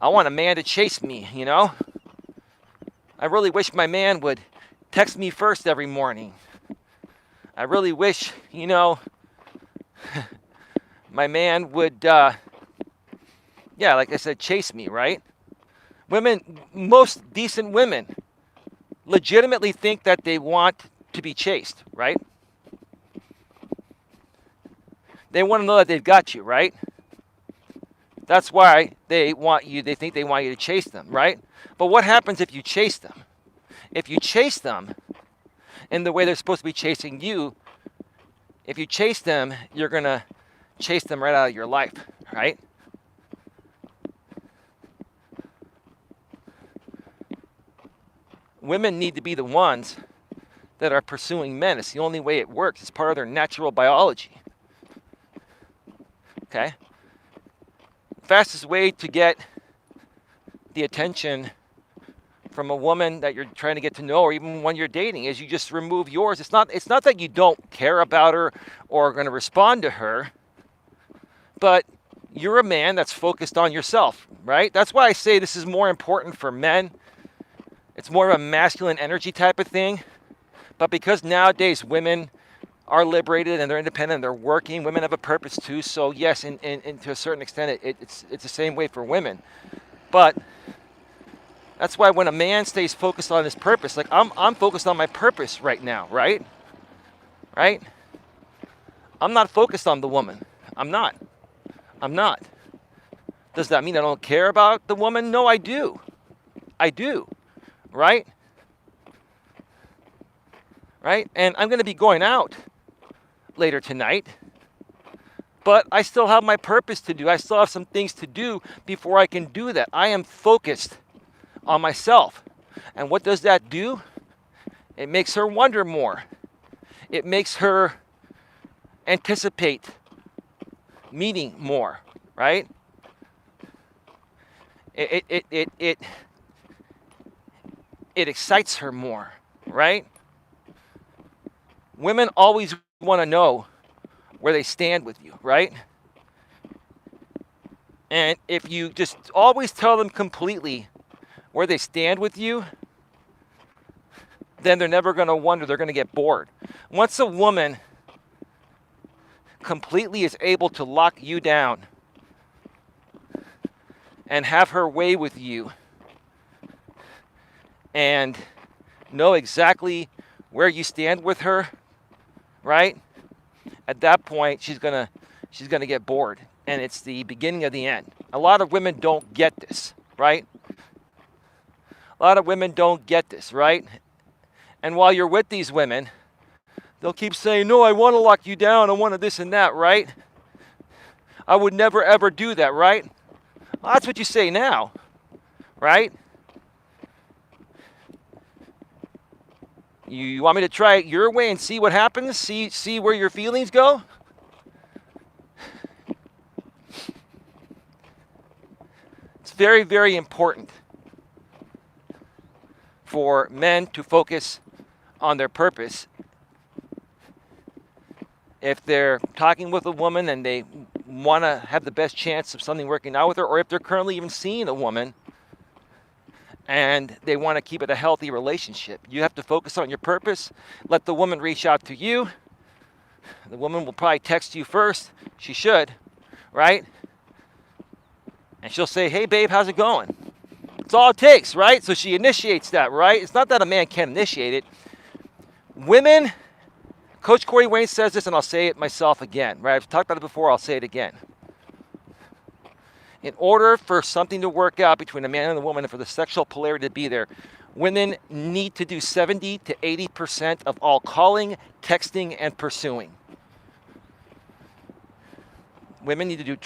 I want a man to chase me, you know? I really wish my man would text me first every morning. I really wish, you know, my man would, yeah, like I said, chase me, right? Women, most decent women, legitimately think that they want to be chased, right? They want to know that they've got you, right? That's why they want you, they think they want you to chase them, right? But what happens if you chase them? If you chase them in the way they're supposed to be chasing you, if you chase them, you're going to chase them right out of your life, right? Women need to be the ones that are pursuing men. It's the only way it works. It's part of their natural biology. Okay? Fastest way to get the attention from a woman that you're trying to get to know, or even when you're dating, is you just remove yours. It's not that you don't care about her or are going to respond to her, but you're a man that's focused on yourself, right? That's why I say this is more important for men. It's more of a masculine energy type of thing. But because nowadays women are liberated and they're independent and they're working, women have a purpose too. So yes, and to a certain extent, it's the same way for women. But that's why when a man stays focused on his purpose, like I'm focused on my purpose right now, right? Right? I'm not focused on the woman. I'm not. Does that mean I don't care about the woman? No, I do. Right? Right? And I'm going to be going out later tonight, but I still have my purpose to do. I still have some things to do before I can do that. I am focused on myself. And what does that do? It makes her wonder more. It makes her anticipate meeting more, right? It excites her more, right? Women always want to know where they stand with you, right? And if you just always tell them completely where they stand with you, then they're never going to wonder. They're going to get bored. Once a woman completely is able to lock you down and have her way with you and know exactly where you stand with her, right? At that point, she's gonna get bored, and it's the beginning of the end. A lot of women don't get this, right? A lot of women don't get this, right? And while you're with these women, they'll keep saying, no, I want to lock you down, I want to this and that, right? I would never ever do that, right? Well, that's what you say now, right? You want me to try it your way and see what happens? See where your feelings go? It's very, very important for men to focus on their purpose. If they're talking with a woman and they want to have the best chance of something working out with her, or if they're currently even seeing a woman and they want to keep it a healthy relationship, you have to focus on your purpose. Let the woman reach out to you. The woman will probably text you first. She should, right? And she'll say, hey, babe, how's it going? It's all it takes, right? So she initiates that, right? It's not that a man can't initiate it. Women, Coach Corey Wayne says this, and I'll say it myself again, right? I've talked about it before, I'll say it again. In order for something to work out between a man and a woman and for the sexual polarity to be there, women need to do 70 to 80% of all calling, texting, and pursuing. Women need to do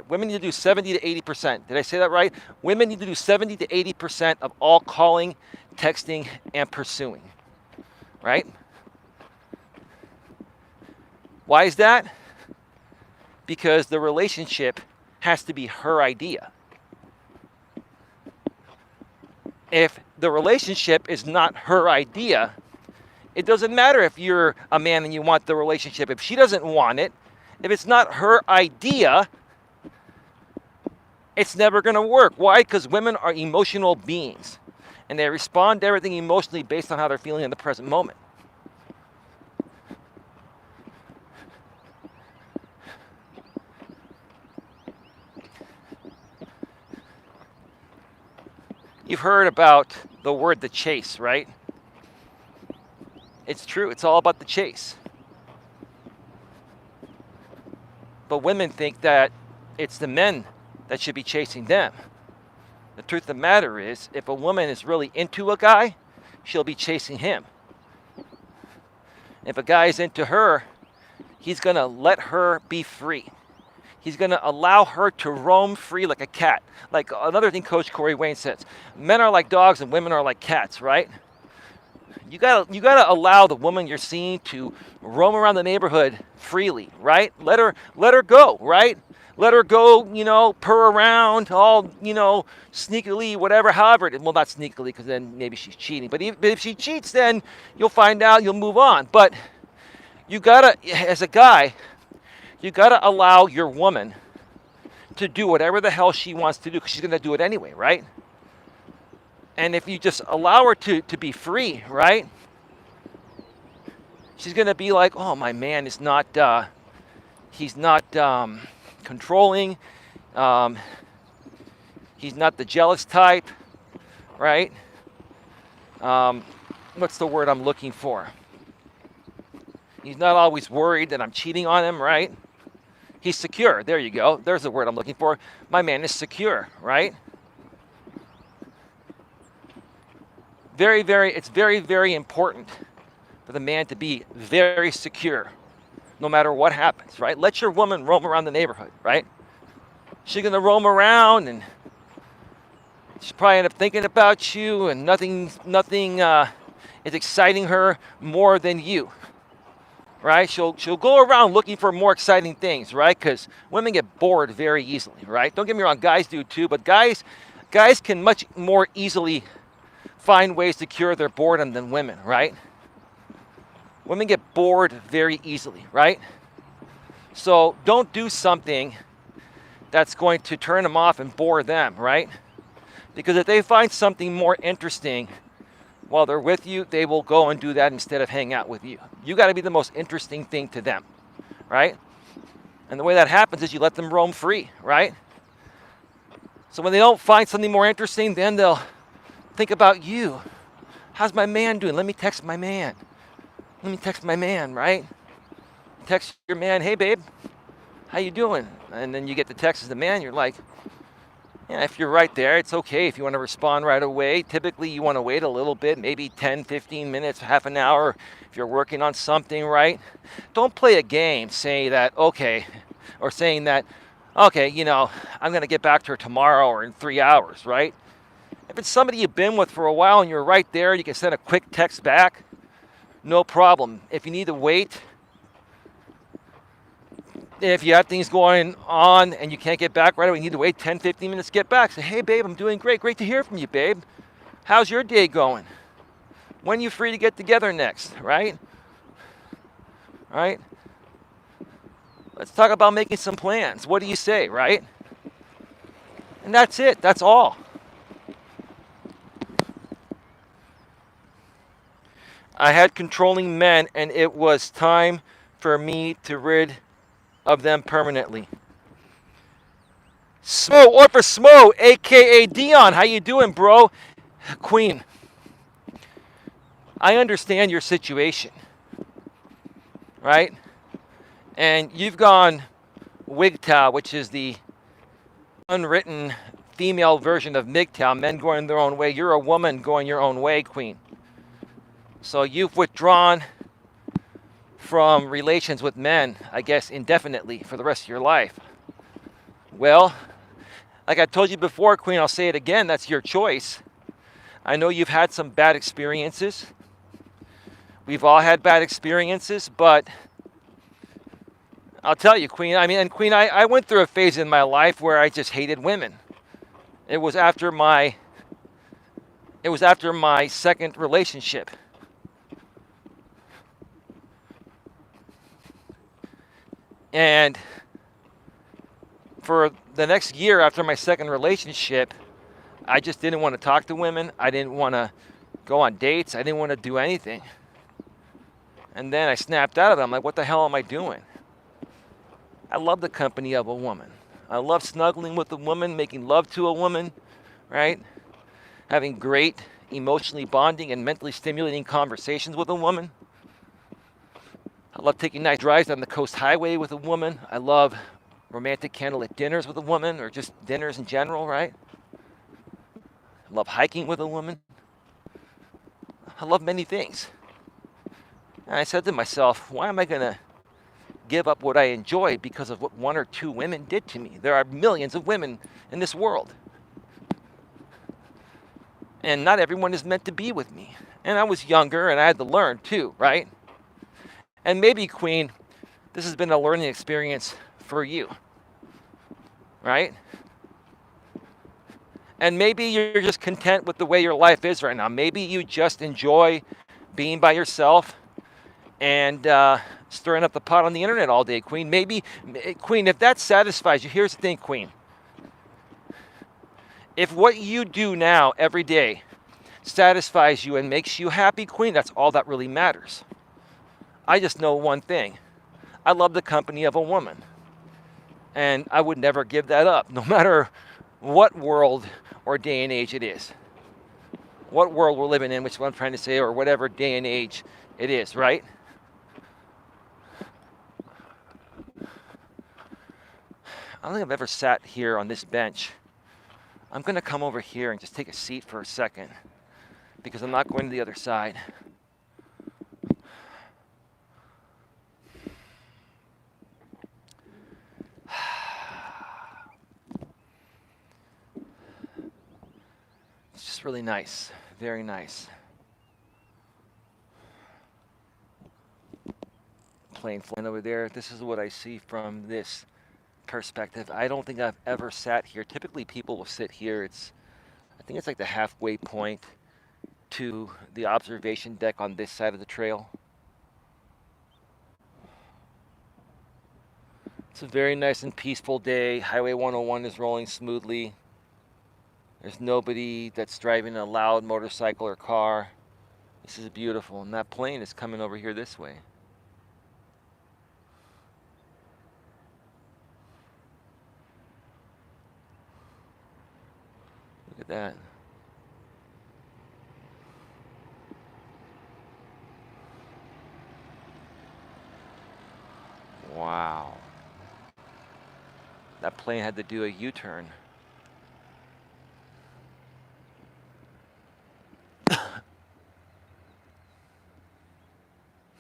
women need to do 70 to 80%. Did I say that right? Women need to do 70 to 80% of all calling, texting, and pursuing. right? Why is that? Because the relationship has to be her idea. If the relationship is not her idea, it doesn't matter if you're a man and you want the relationship. If she doesn't want it, if it's not her idea, it's never going to work. Why? Because women are emotional beings, and they respond to everything emotionally based on how they're feeling in the present moment. You've heard about the word the chase, right? It's true. It's all about the chase. But women think that it's the men that should be chasing them. The truth of the matter is, if a woman is really into a guy, she'll be chasing him. If a guy is into her, he's going to let her be free. He's going to allow her to roam free like a cat. Like another thing Coach Corey Wayne says, men are like dogs and women are like cats, right? You gotta allow the woman you're seeing to roam around the neighborhood freely, right? Let her go, right? Let her go, purr around, all, sneakily, whatever, however. Well, not sneakily, because then maybe she's cheating. But if she cheats, then you'll find out, you'll move on. But you gotta, as a guy, you gotta allow your woman to do whatever the hell she wants to do, because she's gonna do it anyway, right? And if you just allow her to be free, right? She's going to be like, oh, my man is not, he's not controlling. He's not the jealous type, right? What's the word I'm looking for? He's not always worried that I'm cheating on him, right? He's secure. There you go. There's the word I'm looking for. My man is secure, right? It's very, very important for the man to be very secure no matter what happens, right? Let your woman roam around the neighborhood, right? She's going to roam around and she's probably end up thinking about you, and nothing is exciting her more than you, right? She'll go around looking for more exciting things, right? Because women get bored very easily, right? Don't get me wrong, guys do too, but guys can much more easily find ways to cure their boredom than women, right? Women get bored very easily, right? So don't do something that's going to turn them off and bore them, right? Because if they find something more interesting while they're with you, they will go and do that instead of hang out with you. You got to be the most interesting thing to them, right? And the way that happens is you let them roam free, right? So when they don't find something more interesting, then they'll think about you. How's my man doing? Let me text my man. Right? Text your man, hey babe, how you doing? And then you get the text as the man, you're like, yeah, if you're right there, it's okay if you want to respond right away. Typically you want to wait a little bit, maybe 10, 15 minutes, half an hour if you're working on something, right? Don't play a game saying that, okay, or saying that, okay, I'm going to get back to her tomorrow or in 3 hours, right? If it's somebody you've been with for a while and you're right there, you can send a quick text back. No problem. If you need to wait, if you have things going on and you can't get back right away, you need to wait 10, 15 minutes to get back. Say, hey, babe, I'm doing great. Great to hear from you, babe. How's your day going? When are you free to get together next, right? Right? Let's talk about making some plans. What do you say, right? And that's it. That's all. I had controlling men, and it was time for me to rid of them permanently. Smo, or for Smo, a.k.a. Dion. How you doing, bro? Queen, I understand your situation, right? And you've gone WGTOW, which is the unwritten female version of MGTOW, men going their own way. You're a woman going your own way, Queen. So you've withdrawn from relations with men, I guess, indefinitely for the rest of your life. Well, like I told you before, Queen, I'll say it again, that's your choice. I know you've had some bad experiences We've all had bad experiences, but I'll tell you, Queen, I went through a phase in my life where I just hated women. It was after my second relationship. And for the next year after my second relationship, I just didn't want to talk to women. I didn't want to go on dates. I didn't want to do anything. And then I snapped out of it. I'm like, what the hell am I doing? I love the company of a woman. I love snuggling with a woman, making love to a woman, right? Having great emotionally bonding and mentally stimulating conversations with a woman. I love taking nice drives on the coast highway with a woman. I love romantic candlelit dinners with a woman, or just dinners in general, right? I love hiking with a woman. I love many things. And I said to myself, why am I going to give up what I enjoy because of what one or two women did to me? There are millions of women in this world. And not everyone is meant to be with me. And I was younger and I had to learn too, right? And maybe, Queen, this has been a learning experience for you, right? And maybe you're just content with the way your life is right now. Maybe you just enjoy being by yourself and stirring up the pot on the internet all day, Queen. Maybe, Queen, if that satisfies you, here's the thing, Queen. If what you do now every day satisfies you and makes you happy, Queen, that's all that really matters. I just know one thing. I love the company of a woman. And I would never give that up, no matter what world or day and age it is. What world we're living in, which is what I'm trying to say, or whatever day and age it is, right? I don't think I've ever sat here on this bench. I'm going to come over here and just take a seat for a second, because I'm not going to the other side. It's just really nice, very nice. Plane flying over there. This is what I see from this perspective. I don't think I've ever sat here. Typically people will sit here. I think it's like the halfway point to the observation deck on this side of the trail. It's a very nice and peaceful day. Highway 101 is rolling smoothly. There's nobody that's driving a loud motorcycle or car. This is beautiful. And that plane is coming over here this way. Look at that. Wow. That plane had to do a U-turn.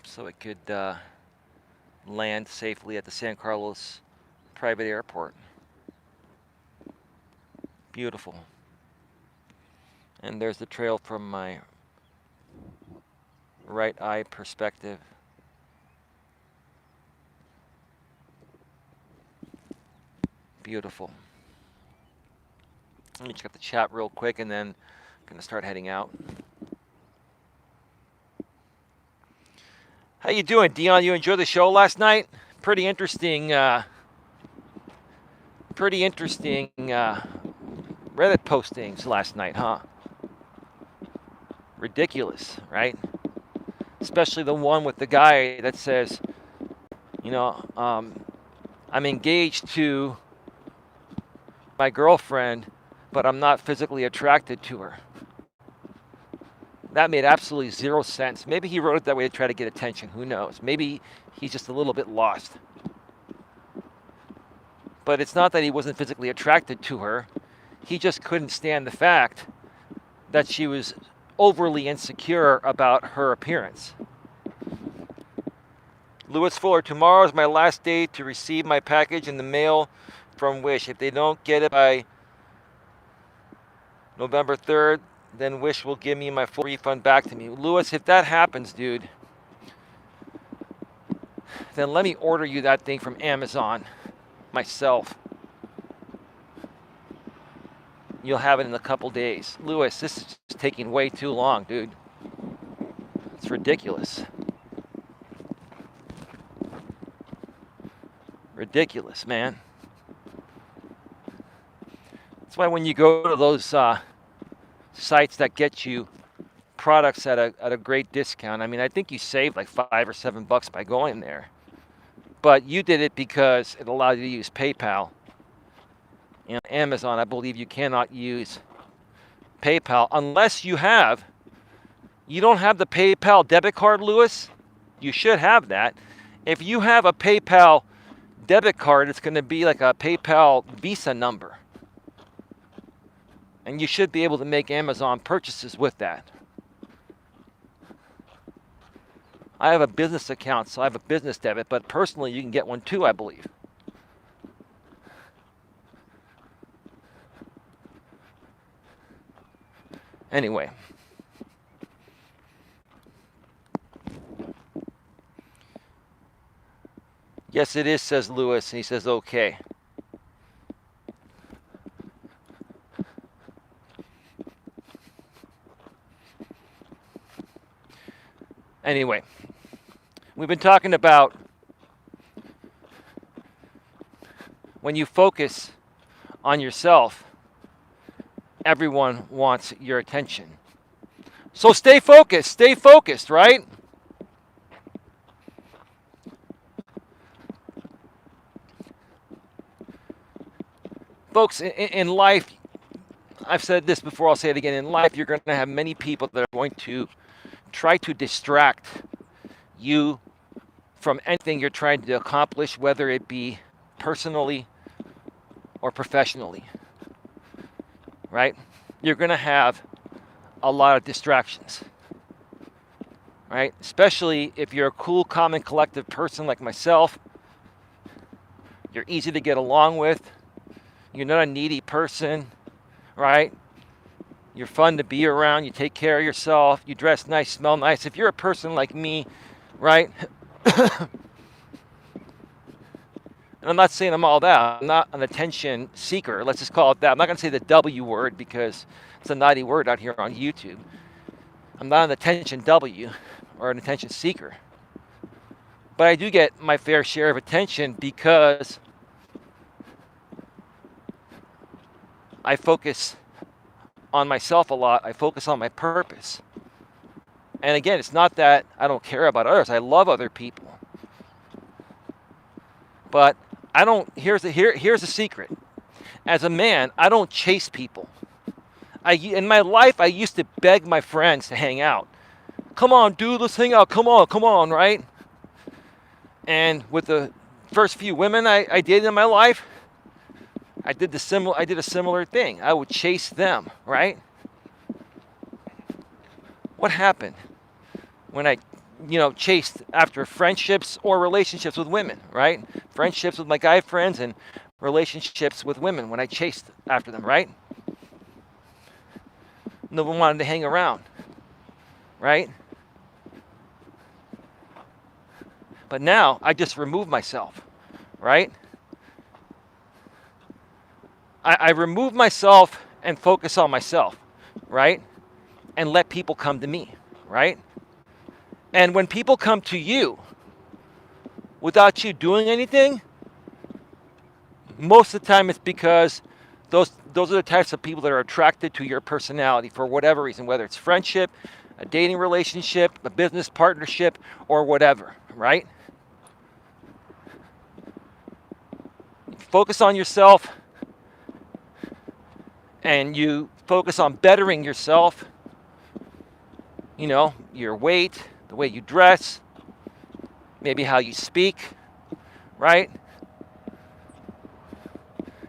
So it could land safely at the San Carlos private airport. Beautiful. And there's the trail from my right eye perspective. Beautiful. Let me check the chat real quick, and then I'm going to start heading out. How you doing, Dion? You enjoyed the show last night? Pretty interesting. Reddit postings last night, huh? Ridiculous, right? Especially the one with the guy that says, I'm engaged to my girlfriend, but I'm not physically attracted to her. That made absolutely zero sense. Maybe he wrote it that way to try to get attention. Who knows? Maybe he's just a little bit lost. But it's not that he wasn't physically attracted to her. He just couldn't stand the fact that she was overly insecure about her appearance. Lewis Fuller, tomorrow is my last day to receive my package in the mail from Wish. If they don't get it by November 3rd, then Wish will give me my full refund back to me. Lewis, if that happens, dude, then let me order you that thing from Amazon myself. You'll have it in a couple days. Lewis, this is just taking way too long, dude. It's ridiculous. Ridiculous, man. That's why when you go to those sites that get you products at a great discount, I mean, I think you save like $5 or $7 by going there. But you did it because it allowed you to use PayPal. And Amazon, I believe you cannot use PayPal unless you don't have the PayPal debit card, Lewis. You should have that. If you have a PayPal debit card, it's going to be like a PayPal Visa number. And you should be able to make Amazon purchases with that. I have a business account, so I have a business debit, but personally you can get one too, I believe. Anyway. Yes, it is, says Lewis, and he says, okay. Anyway, we've been talking about when you focus on yourself, everyone wants your attention. So stay focused, right? Folks, in life, I've said this before, I'll say it again. In life, you're going to have many people that are going to try to distract you from anything you're trying to accomplish, whether it be personally or professionally, right? You're going to have a lot of distractions, right? Especially if you're a cool, calm, and collective person like myself. You're easy to get along with. You're not a needy person, right? You're fun to be around. You take care of yourself. You dress nice, smell nice. If you're a person like me, right? And I'm not saying I'm all that. I'm not an attention seeker. Let's just call it that. I'm not going to say the W word because it's a naughty word out here on YouTube. I'm not an attention W or an attention seeker. But I do get my fair share of attention because I focus on myself a lot. I focus on my purpose. And again, it's not that I don't care about others. I love other people. But I don't, here's the secret. As a man, I don't chase people. In my life, I used to beg my friends to hang out. Come on, dude, let's hang out. Come on, right? And with the first few women I dated in my life, I did a similar thing. I would chase them, right? What happened when I, chased after friendships or relationships with women, right? Friendships with my guy friends and relationships with women when I chased after them, right? No one wanted to hang around, right? But now I just remove myself, right? I remove myself and focus on myself, right? And let people come to me, right? And when people come to you without you doing anything, most of the time it's because those are the types of people that are attracted to your personality for whatever reason, whether it's friendship, a dating relationship, a business partnership, or whatever, right? Focus on yourself and you focus on bettering yourself, your weight, the way you dress, maybe how you speak, right?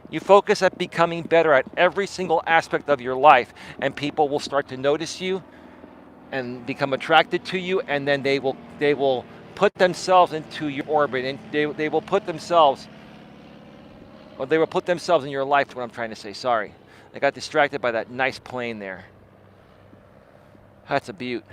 You focus at becoming better at every single aspect of your life, and people will start to notice you and become attracted to you, and then they will put themselves into your orbit, and they will put themselves in your life. What I'm trying to say, sorry. I got distracted by that nice plane there. That's a beaut.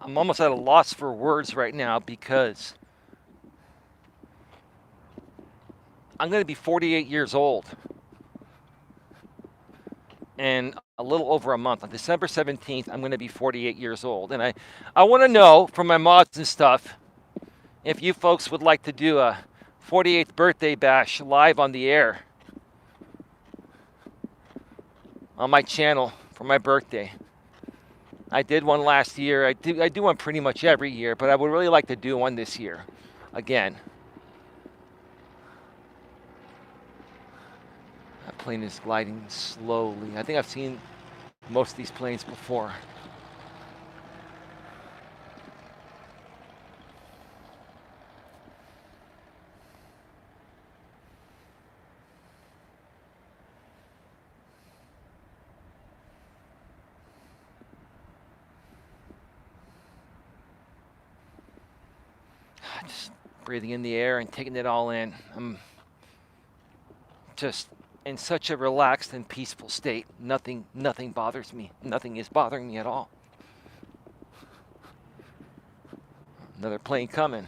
I'm almost at a loss for words right now because I'm going to be 48 years old in a little over a month. On December 17th, I'm going to be 48 years old. And I want to know from my mods and stuff if you folks would like to do a 48th birthday bash live on the air on my channel for my birthday. I did one last year. I do one pretty much every year, but I would really like to do one this year again. That plane is gliding slowly. I think I've seen most of these planes before. Just breathing in the air and taking it all in. I'm just in such a relaxed and peaceful state. Nothing bothers me. Nothing is bothering me at all. Another plane coming.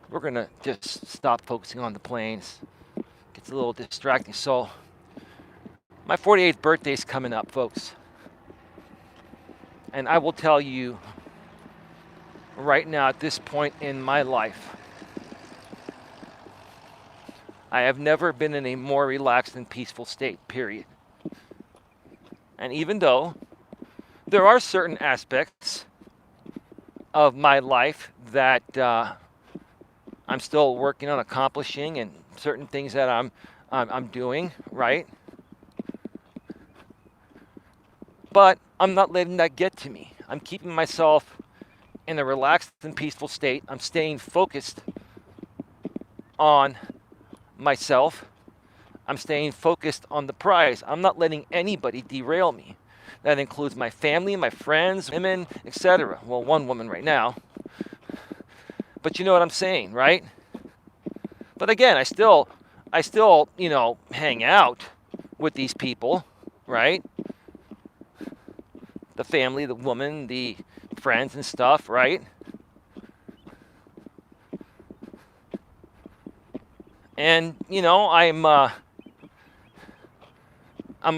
We're gonna just stop focusing on the planes. Gets a little distracting. So my 48th birthday is coming up, folks. And I will tell you right now at this point in my life, I have never been in a more relaxed and peaceful state, period. And even though there are certain aspects of my life that I'm still working on accomplishing, and certain things that I'm doing, right? But I'm not letting that get to me. I'm keeping myself in a relaxed and peaceful state. I'm staying focused on myself. I'm staying focused on the prize. I'm not letting anybody derail me. That includes my family, my friends, women, etc. Well, one woman right now. But you know what I'm saying, right? But again, I still, hang out with these people, right? The family, the woman, the friends and stuff, right? And I'm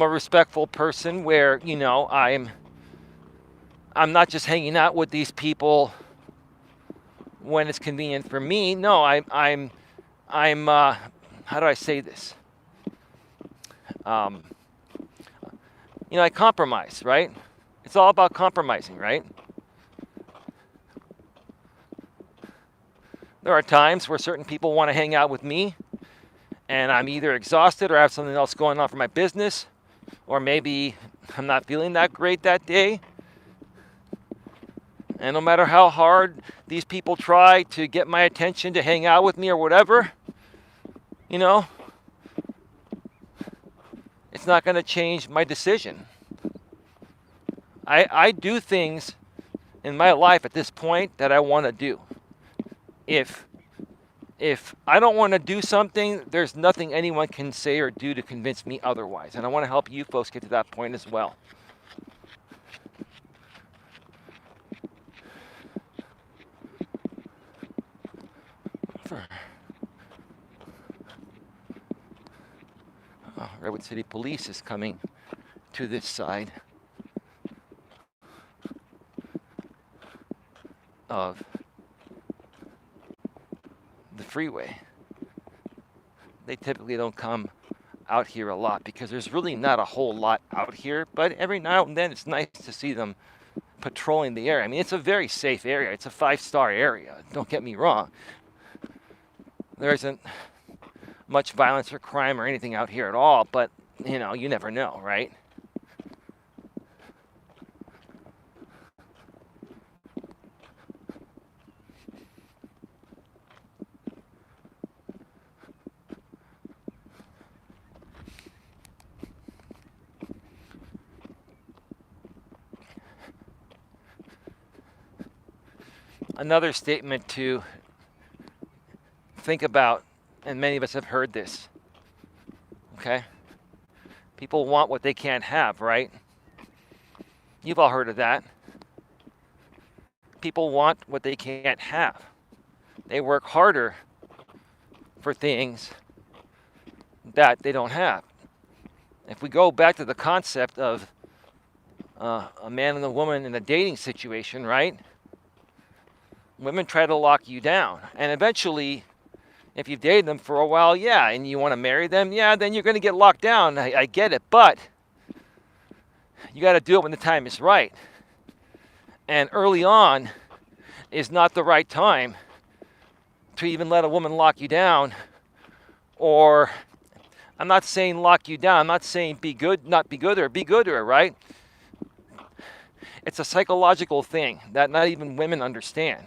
a respectful person where I'm not just hanging out with these people when it's convenient for me. No, I'm how do I say this? I compromise, right? It's all about compromising, right? There are times where certain people want to hang out with me, and I'm either exhausted or have something else going on for my business, or maybe I'm not feeling that great that day. And no matter how hard these people try to get my attention to hang out with me or whatever, it's not going to change my decision. I do things in my life at this point that I want to do. If I don't want to do something, there's nothing anyone can say or do to convince me otherwise. And I want to help you folks get to that point as well. Redwood City Police is coming to this side of the freeway. They typically don't come out here a lot because there's really not a whole lot out here, but every now and then it's nice to see them patrolling the area. I mean, it's a very safe area. It's a 5-star area. Don't get me wrong. There isn't much violence or crime or anything out here at all, but you never know, right? Another statement to think about, and many of us have heard this, okay? People want what they can't have, right? You've all heard of that. People want what they can't have. They work harder for things that they don't have. If we go back to the concept of a man and a woman in a dating situation, right? Women try to lock you down. And eventually, if you've dated them for a while, yeah, and you want to marry them, yeah, then you're going to get locked down. I get it. But you got to do it when the time is right. And early on is not the right time to even let a woman lock you down. Or I'm not saying lock you down. I'm not saying be good, not be good, or be good to her, right? It's a psychological thing that not even women understand,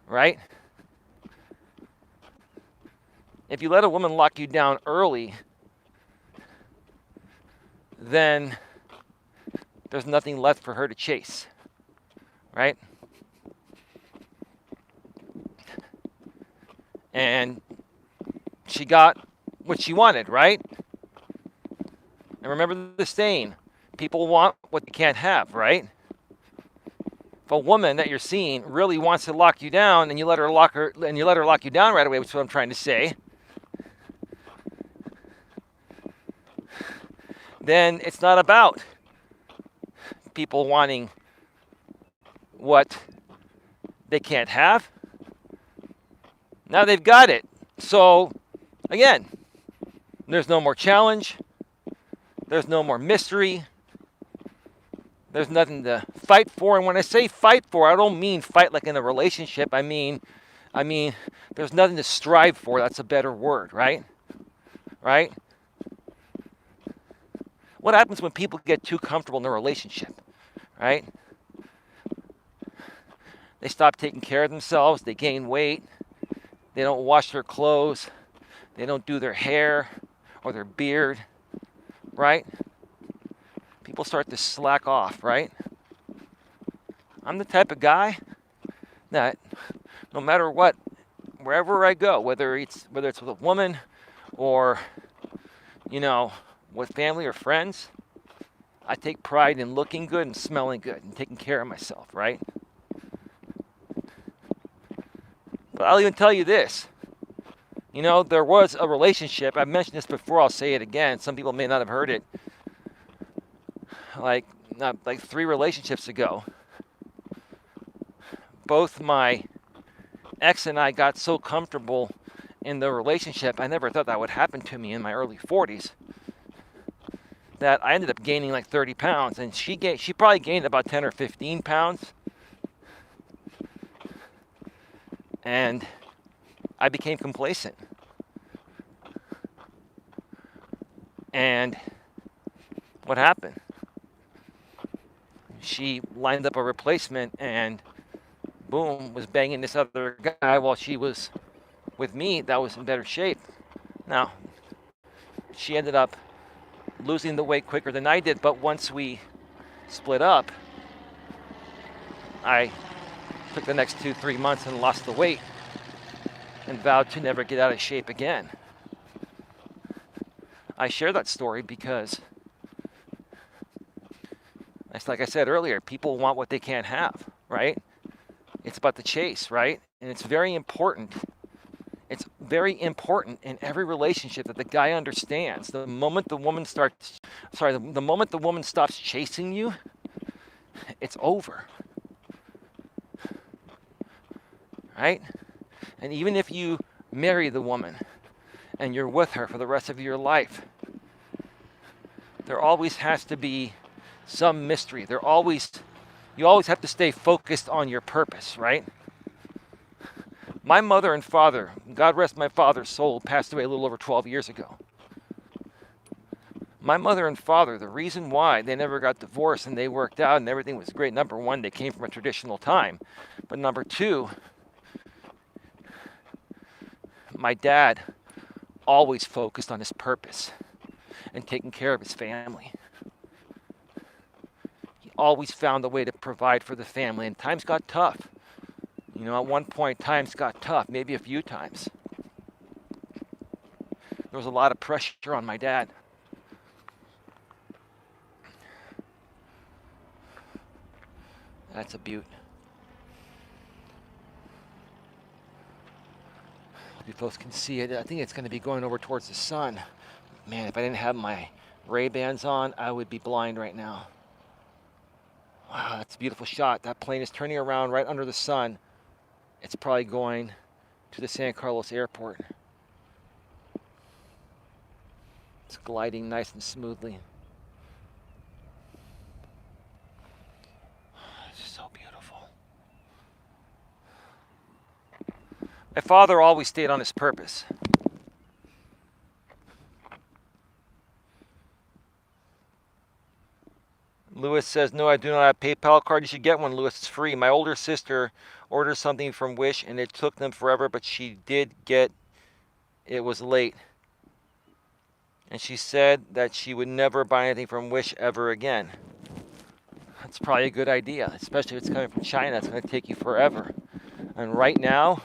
right? If you let a woman lock you down early, then there's nothing left for her to chase, right? And she got what she wanted, right? And remember the saying, people want what they can't have, right? If a woman that you're seeing really wants to lock you down and you let her lock you down right away, which is what I'm trying to say, then it's not about people wanting what they can't have. Now they've got it. So, again, there's no more challenge. There's no more mystery. There's nothing to fight for. And when I say fight for, I don't mean fight like in a relationship. I mean, there's nothing to strive for. That's a better word, right? Right? What happens when people get too comfortable in a relationship, right? They stop taking care of themselves. They gain weight. They don't wash their clothes. They don't do their hair or their beard, right? People start to slack off, right? I'm the type of guy that no matter what, wherever I go, whether it's with a woman or, with family or friends, I take pride in looking good and smelling good and taking care of myself, right? But I'll even tell you this. There was a relationship. I've mentioned this before. I'll say it again. Some people may not have heard it. Like 3 relationships ago, both my ex and I got so comfortable in the relationship, I never thought that would happen to me in my early 40s, that I ended up gaining like 30 pounds. And she probably gained about 10 or 15 pounds. And I became complacent. And what happened? She lined up a replacement and boom, was banging this other guy while she was with me that was in better shape. Now, she ended up losing the weight quicker than I did, but once we split up, I took the next 2-3 months and lost the weight and vowed to never get out of shape again. I share that story because, it's like I said earlier, people want what they can't have, right? It's about the chase, right? And it's very important. It's very important in every relationship that the guy understands. The moment the woman stops chasing you, it's over. Right? And even if you marry the woman and you're with her for the rest of your life, there always has to be some mystery. You always have to stay focused on your purpose, right? My mother and father, God rest my father's soul, passed away a little over 12 years ago. My mother and father, the reason why they never got divorced and they worked out and everything was great, number one, they came from a traditional time. But number two, my dad always focused on his purpose and taking care of his family. He always found a way to provide for the family, and times got tough. At one point, times got tough, maybe a few times. There was a lot of pressure on my dad. That's a beaut. Hope you folks can see it. I think it's going to be going over towards the sun. Man, if I didn't have my Ray-Bans on, I would be blind right now. Wow, that's a beautiful shot. That plane is turning around right under the sun. It's probably going to the San Carlos airport. It's gliding nice and smoothly. It's just so beautiful. My father always stayed on his purpose. Lewis says, no, I do not have a PayPal card. You should get one, Lewis. It's free. My older sister ordered something from Wish, and it took them forever, but she did get it. Was late. And she said that she would never buy anything from Wish ever again. That's probably a good idea, especially if it's coming from China. It's going to take you forever. And right now,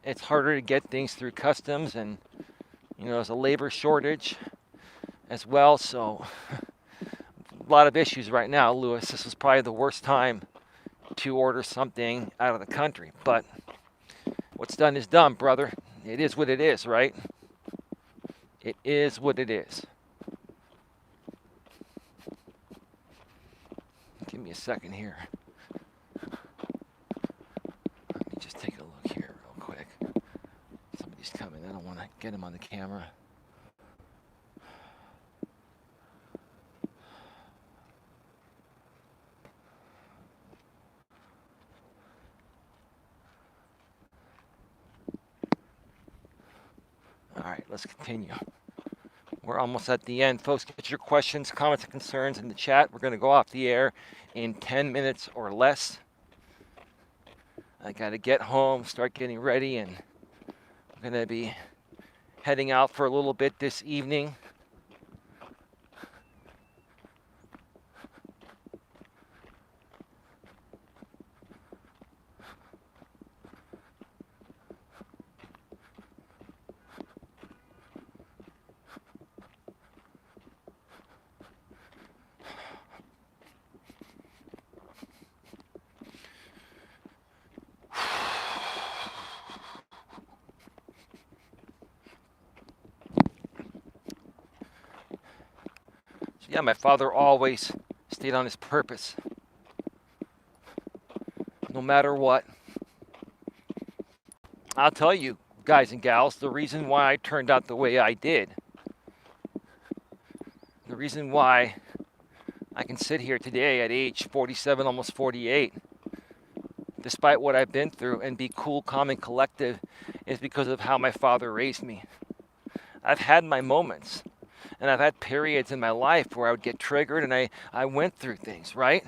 it's harder to get things through customs, and there's a labor shortage as well. So a lot of issues right now, Lewis. This is probably the worst time to order something out of the country. But what's done is done, brother. It is what it is, right? It is what it is. Give me a second here. Let me just take a look here real quick. Somebody's coming. I don't want to get him on the camera. All right, let's continue. We're almost at the end. Folks, get your questions, comments, and concerns in the chat. We're going to go off the air in 10 minutes or less. I got to get home, start getting ready, and I'm going to be heading out for a little bit this evening. Yeah, my father always stayed on his purpose, no matter what. I'll tell you, guys and gals, the reason why I turned out the way I did, the reason why I can sit here today at age 47, almost 48, despite what I've been through, and be cool, calm, and collective, is because of how my father raised me. I've had my moments. And I've had periods in my life where I would get triggered, and I went through things, right?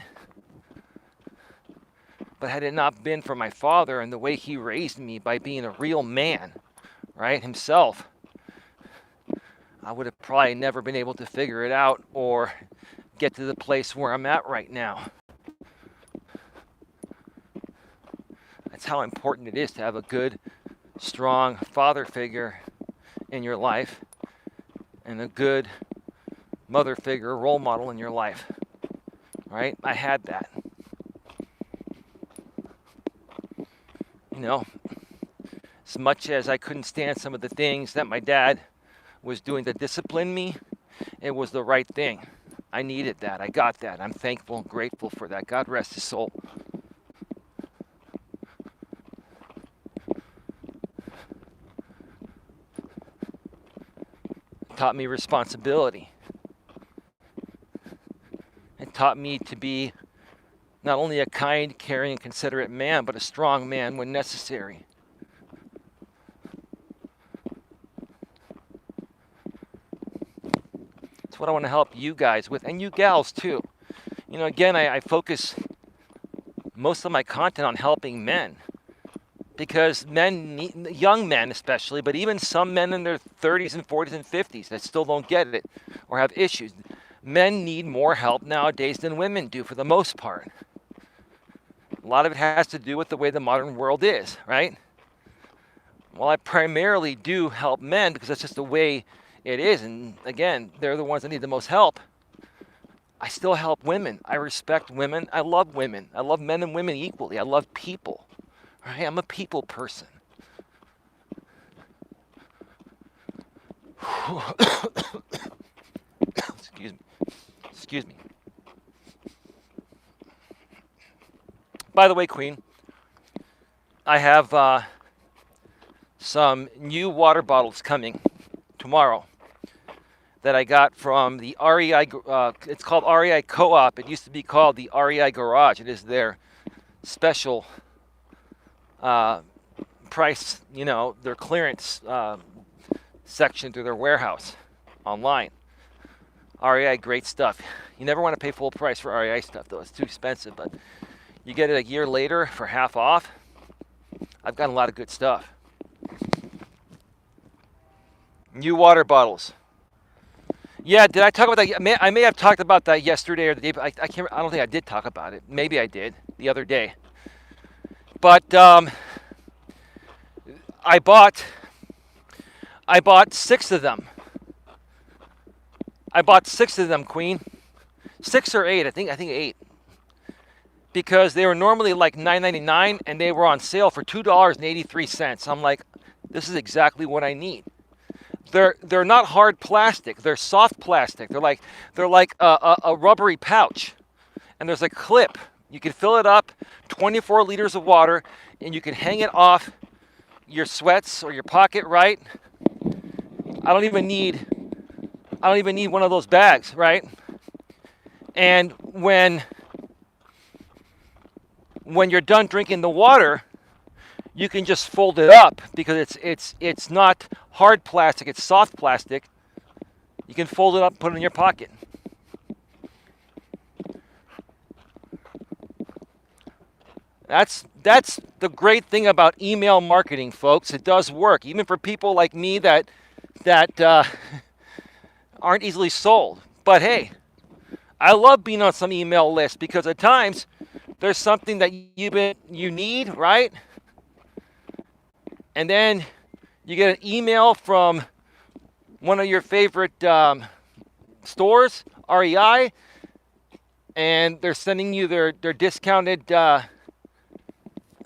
But had it not been for my father and the way he raised me by being a real man, right, himself, I would have probably never been able to figure it out or get to the place where I'm at right now. That's how important it is to have a good, strong father figure in your life, and a good mother figure, role model in your life, right? I had that. As much as I couldn't stand some of the things that my dad was doing to discipline me, it was the right thing. I needed that. I got that. I'm thankful and grateful for that. God rest his soul. Taught me responsibility. It taught me to be not only a kind, caring, and considerate man, but a strong man when necessary. That's what I want to help you guys with, and you gals too. Again, I focus most of my content on helping men. Because men, young men especially, but even some men in their 30s and 40s and 50s that still don't get it or have issues, men need more help nowadays than women do for the most part. A lot of it has to do with the way the modern world is, right? Well, I primarily do help men because that's just the way it is. And again, they're the ones that need the most help. I still help women. I respect women. I love women. I love men and women equally. I love people. Right? I'm a people person. Excuse me. Excuse me. By the way, Queen, I have some new water bottles coming tomorrow that I got from the REI. It's called REI Co-op. It used to be called the REI Garage. It is their special price, their clearance section through their warehouse online. REI, great stuff. You never want to pay full price for REI stuff, though. It's too expensive, but you get it a year later for half off. I've got a lot of good stuff. New water bottles. Yeah, did I talk about that? I may have talked about that yesterday or the day. I can't. I don't think I did talk about it. Maybe I did the other day. But I bought 6 of them. I bought 6 of them, Queen. 6 or 8. I think 8. Because they were normally like $9.99 and they were on sale for $2.83. I'm like, this is exactly what I need. They're not hard plastic. They're soft plastic. They're like a rubbery pouch, and there's a clip. You can fill it up, 24 liters of water, and you can hang it off your sweats or your pocket. Right? I don't even need one of those bags. Right? And when you're done drinking the water, you can just fold it up because it's not hard plastic, it's soft plastic. You can fold it up and put it in your pocket. That's the great thing about email marketing, folks. It does work, even for people like me that aren't easily sold. But hey, I love being on some email lists because at times there's something that you need, right? And then you get an email from one of your favorite stores, REI, and they're sending you their discounted,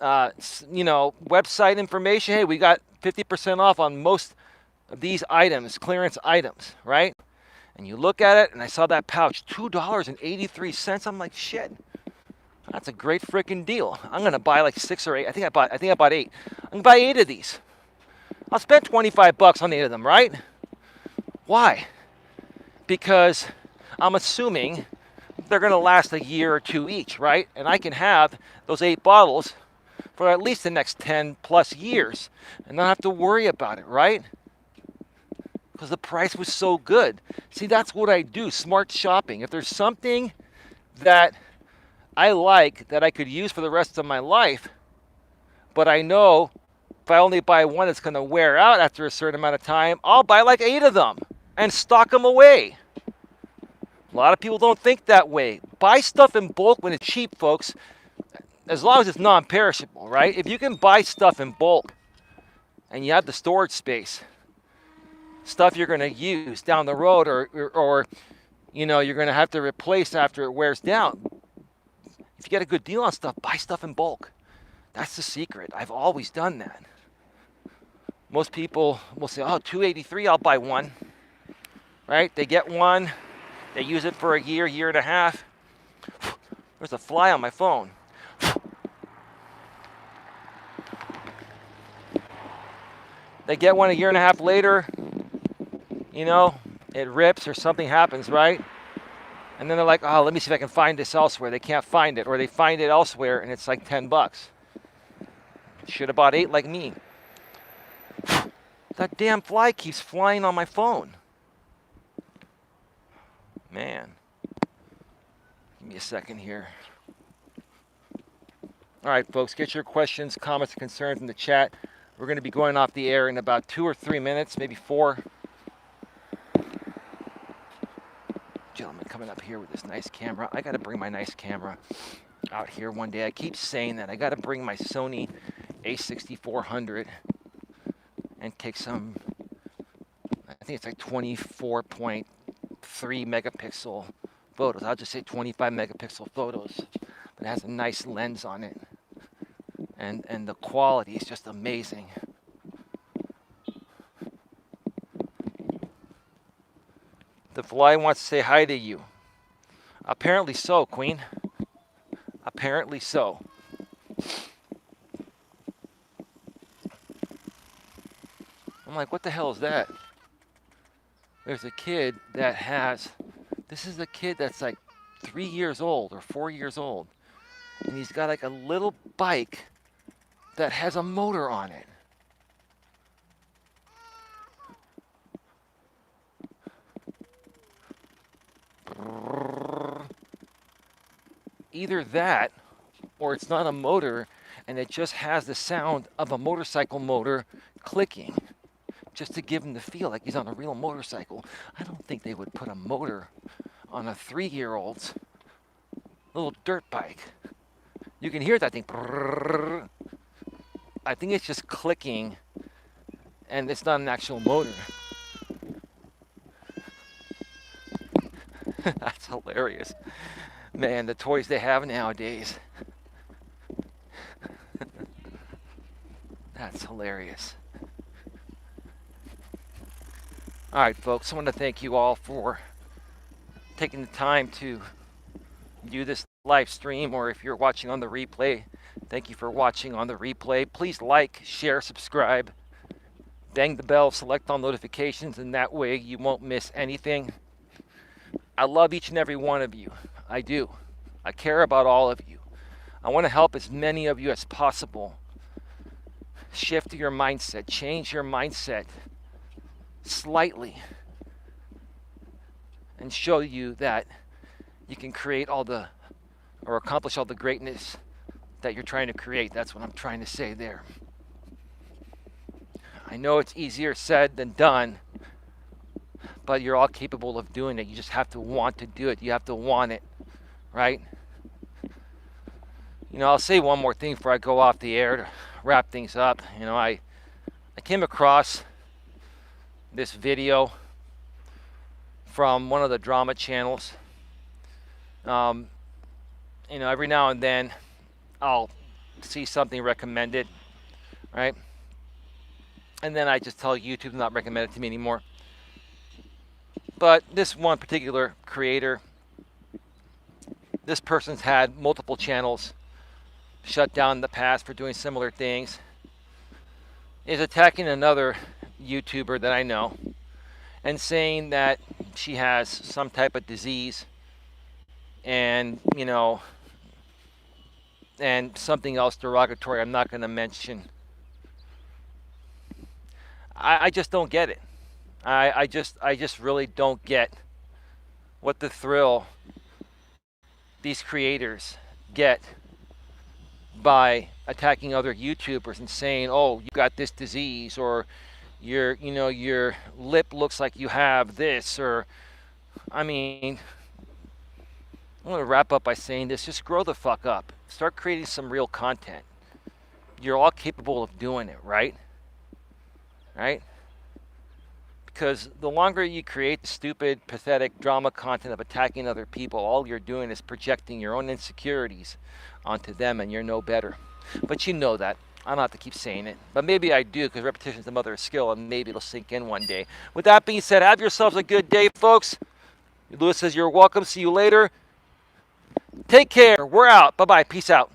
website information. Hey, we got 50% off on most of these items, clearance items, right? And you look at it, and I saw that pouch, $2.83. I'm like, shit. That's a great freaking deal. I'm gonna buy like 6 or 8. I think I bought 8. I'm gonna buy 8 of these. I'll spend $25 on 8 of them, right? Why? Because I'm assuming they're gonna last a year or 2 each, right? And I can have those 8 bottles for at least the next 10 plus years and not have to worry about it, right? Because the price was so good. See, that's what I do, smart shopping. If there's something that I like that I could use for the rest of my life, but I know if I only buy one, it's going to wear out after a certain amount of time, I'll buy like 8 of them and stock them away. A lot of people don't think that way. Buy stuff in bulk when it's cheap, folks, as long as it's non-perishable, right? If you can buy stuff in bulk and you have the storage space, stuff you're going to use down the road or you're going to have to replace after it wears down. If you get a good deal on stuff, buy stuff in bulk. That's the secret. I've always done that. Most people will say, oh, $2.83, I'll buy one. Right? They get one. They use it for a year and a half. There's a fly on my phone. They get one a year and a half later. It rips or something happens, right? And then they're like, oh, let me see if I can find this elsewhere. They can't find it, or they find it elsewhere, and it's like $10. Should have bought 8 like me. That damn fly keeps flying on my phone. Man. Give me a second here. All right, folks, get your questions, comments, and concerns in the chat. We're going to be going off the air in about 2 or 3 minutes, maybe 4. Gentleman coming up here with this nice camera. I got to bring my nice camera out here one day. I keep saying that. I got to bring my Sony a6400 and take some, I think it's like 24.3 megapixel photos. I'll just say 25 megapixel photos. But it has a nice lens on it. And the quality is just amazing. The fly wants to say hi to you. Apparently so, Queen. Apparently so. I'm like, what the hell is that? There's a kid that has, this is a kid that's like 3 years old or 4 years old. And he's got like a little bike that has a motor on it. Either that, or it's not a motor, and it just has the sound of a motorcycle motor clicking, just to give him the feel like he's on a real motorcycle. I don't think they would put a motor on a 3-year-old's little dirt bike. You can hear that thing. I think it's just clicking, and it's not an actual motor. That's hilarious. Man, the toys they have nowadays. That's hilarious. All right, folks, I want to thank you all for taking the time to view this live stream, or if you're watching on the replay, thank you for watching on the replay. Please like, share, subscribe, bang the bell, select all notifications, and that way you won't miss anything. I love each and every one of you. I do. I care about all of you. I want to help as many of you as possible shift your mindset, change your mindset slightly, and show you that you can create all the, or accomplish all the greatness that you're trying to create. That's what I'm trying to say there. I know it's easier said than done, but you're all capable of doing it. You just have to want to do it. You have to want it, right? You know, I'll say one more thing before I go off the air to wrap things up. You know, I came across this video from one of the drama channels. You know, every now and then I'll see something recommended, right? And then I just tell YouTube to not recommend it to me anymore. But this one particular creator, this person's had multiple channels shut down in the past for doing similar things, is attacking another YouTuber that I know and saying that she has some type of disease and, you know, and something else derogatory I'm not going to mention. I just don't get it. I just really don't get what the thrill these creators get by attacking other YouTubers and saying, "Oh, you got this disease," or your lip looks like you have this, or I mean, I'm going to wrap up by saying this: just grow the fuck up. Start creating some real content. You're all capable of doing it, right? Right? Because the longer you create the stupid, pathetic drama content of attacking other people, all you're doing is projecting your own insecurities onto them, and you're no better. But you know that. I don't have to keep saying it. But maybe I do, because repetition is the mother of skill, and maybe it'll sink in one day. With that being said, have yourselves a good day, folks. Lewis says you're welcome. See you later. Take care. We're out. Bye-bye. Peace out.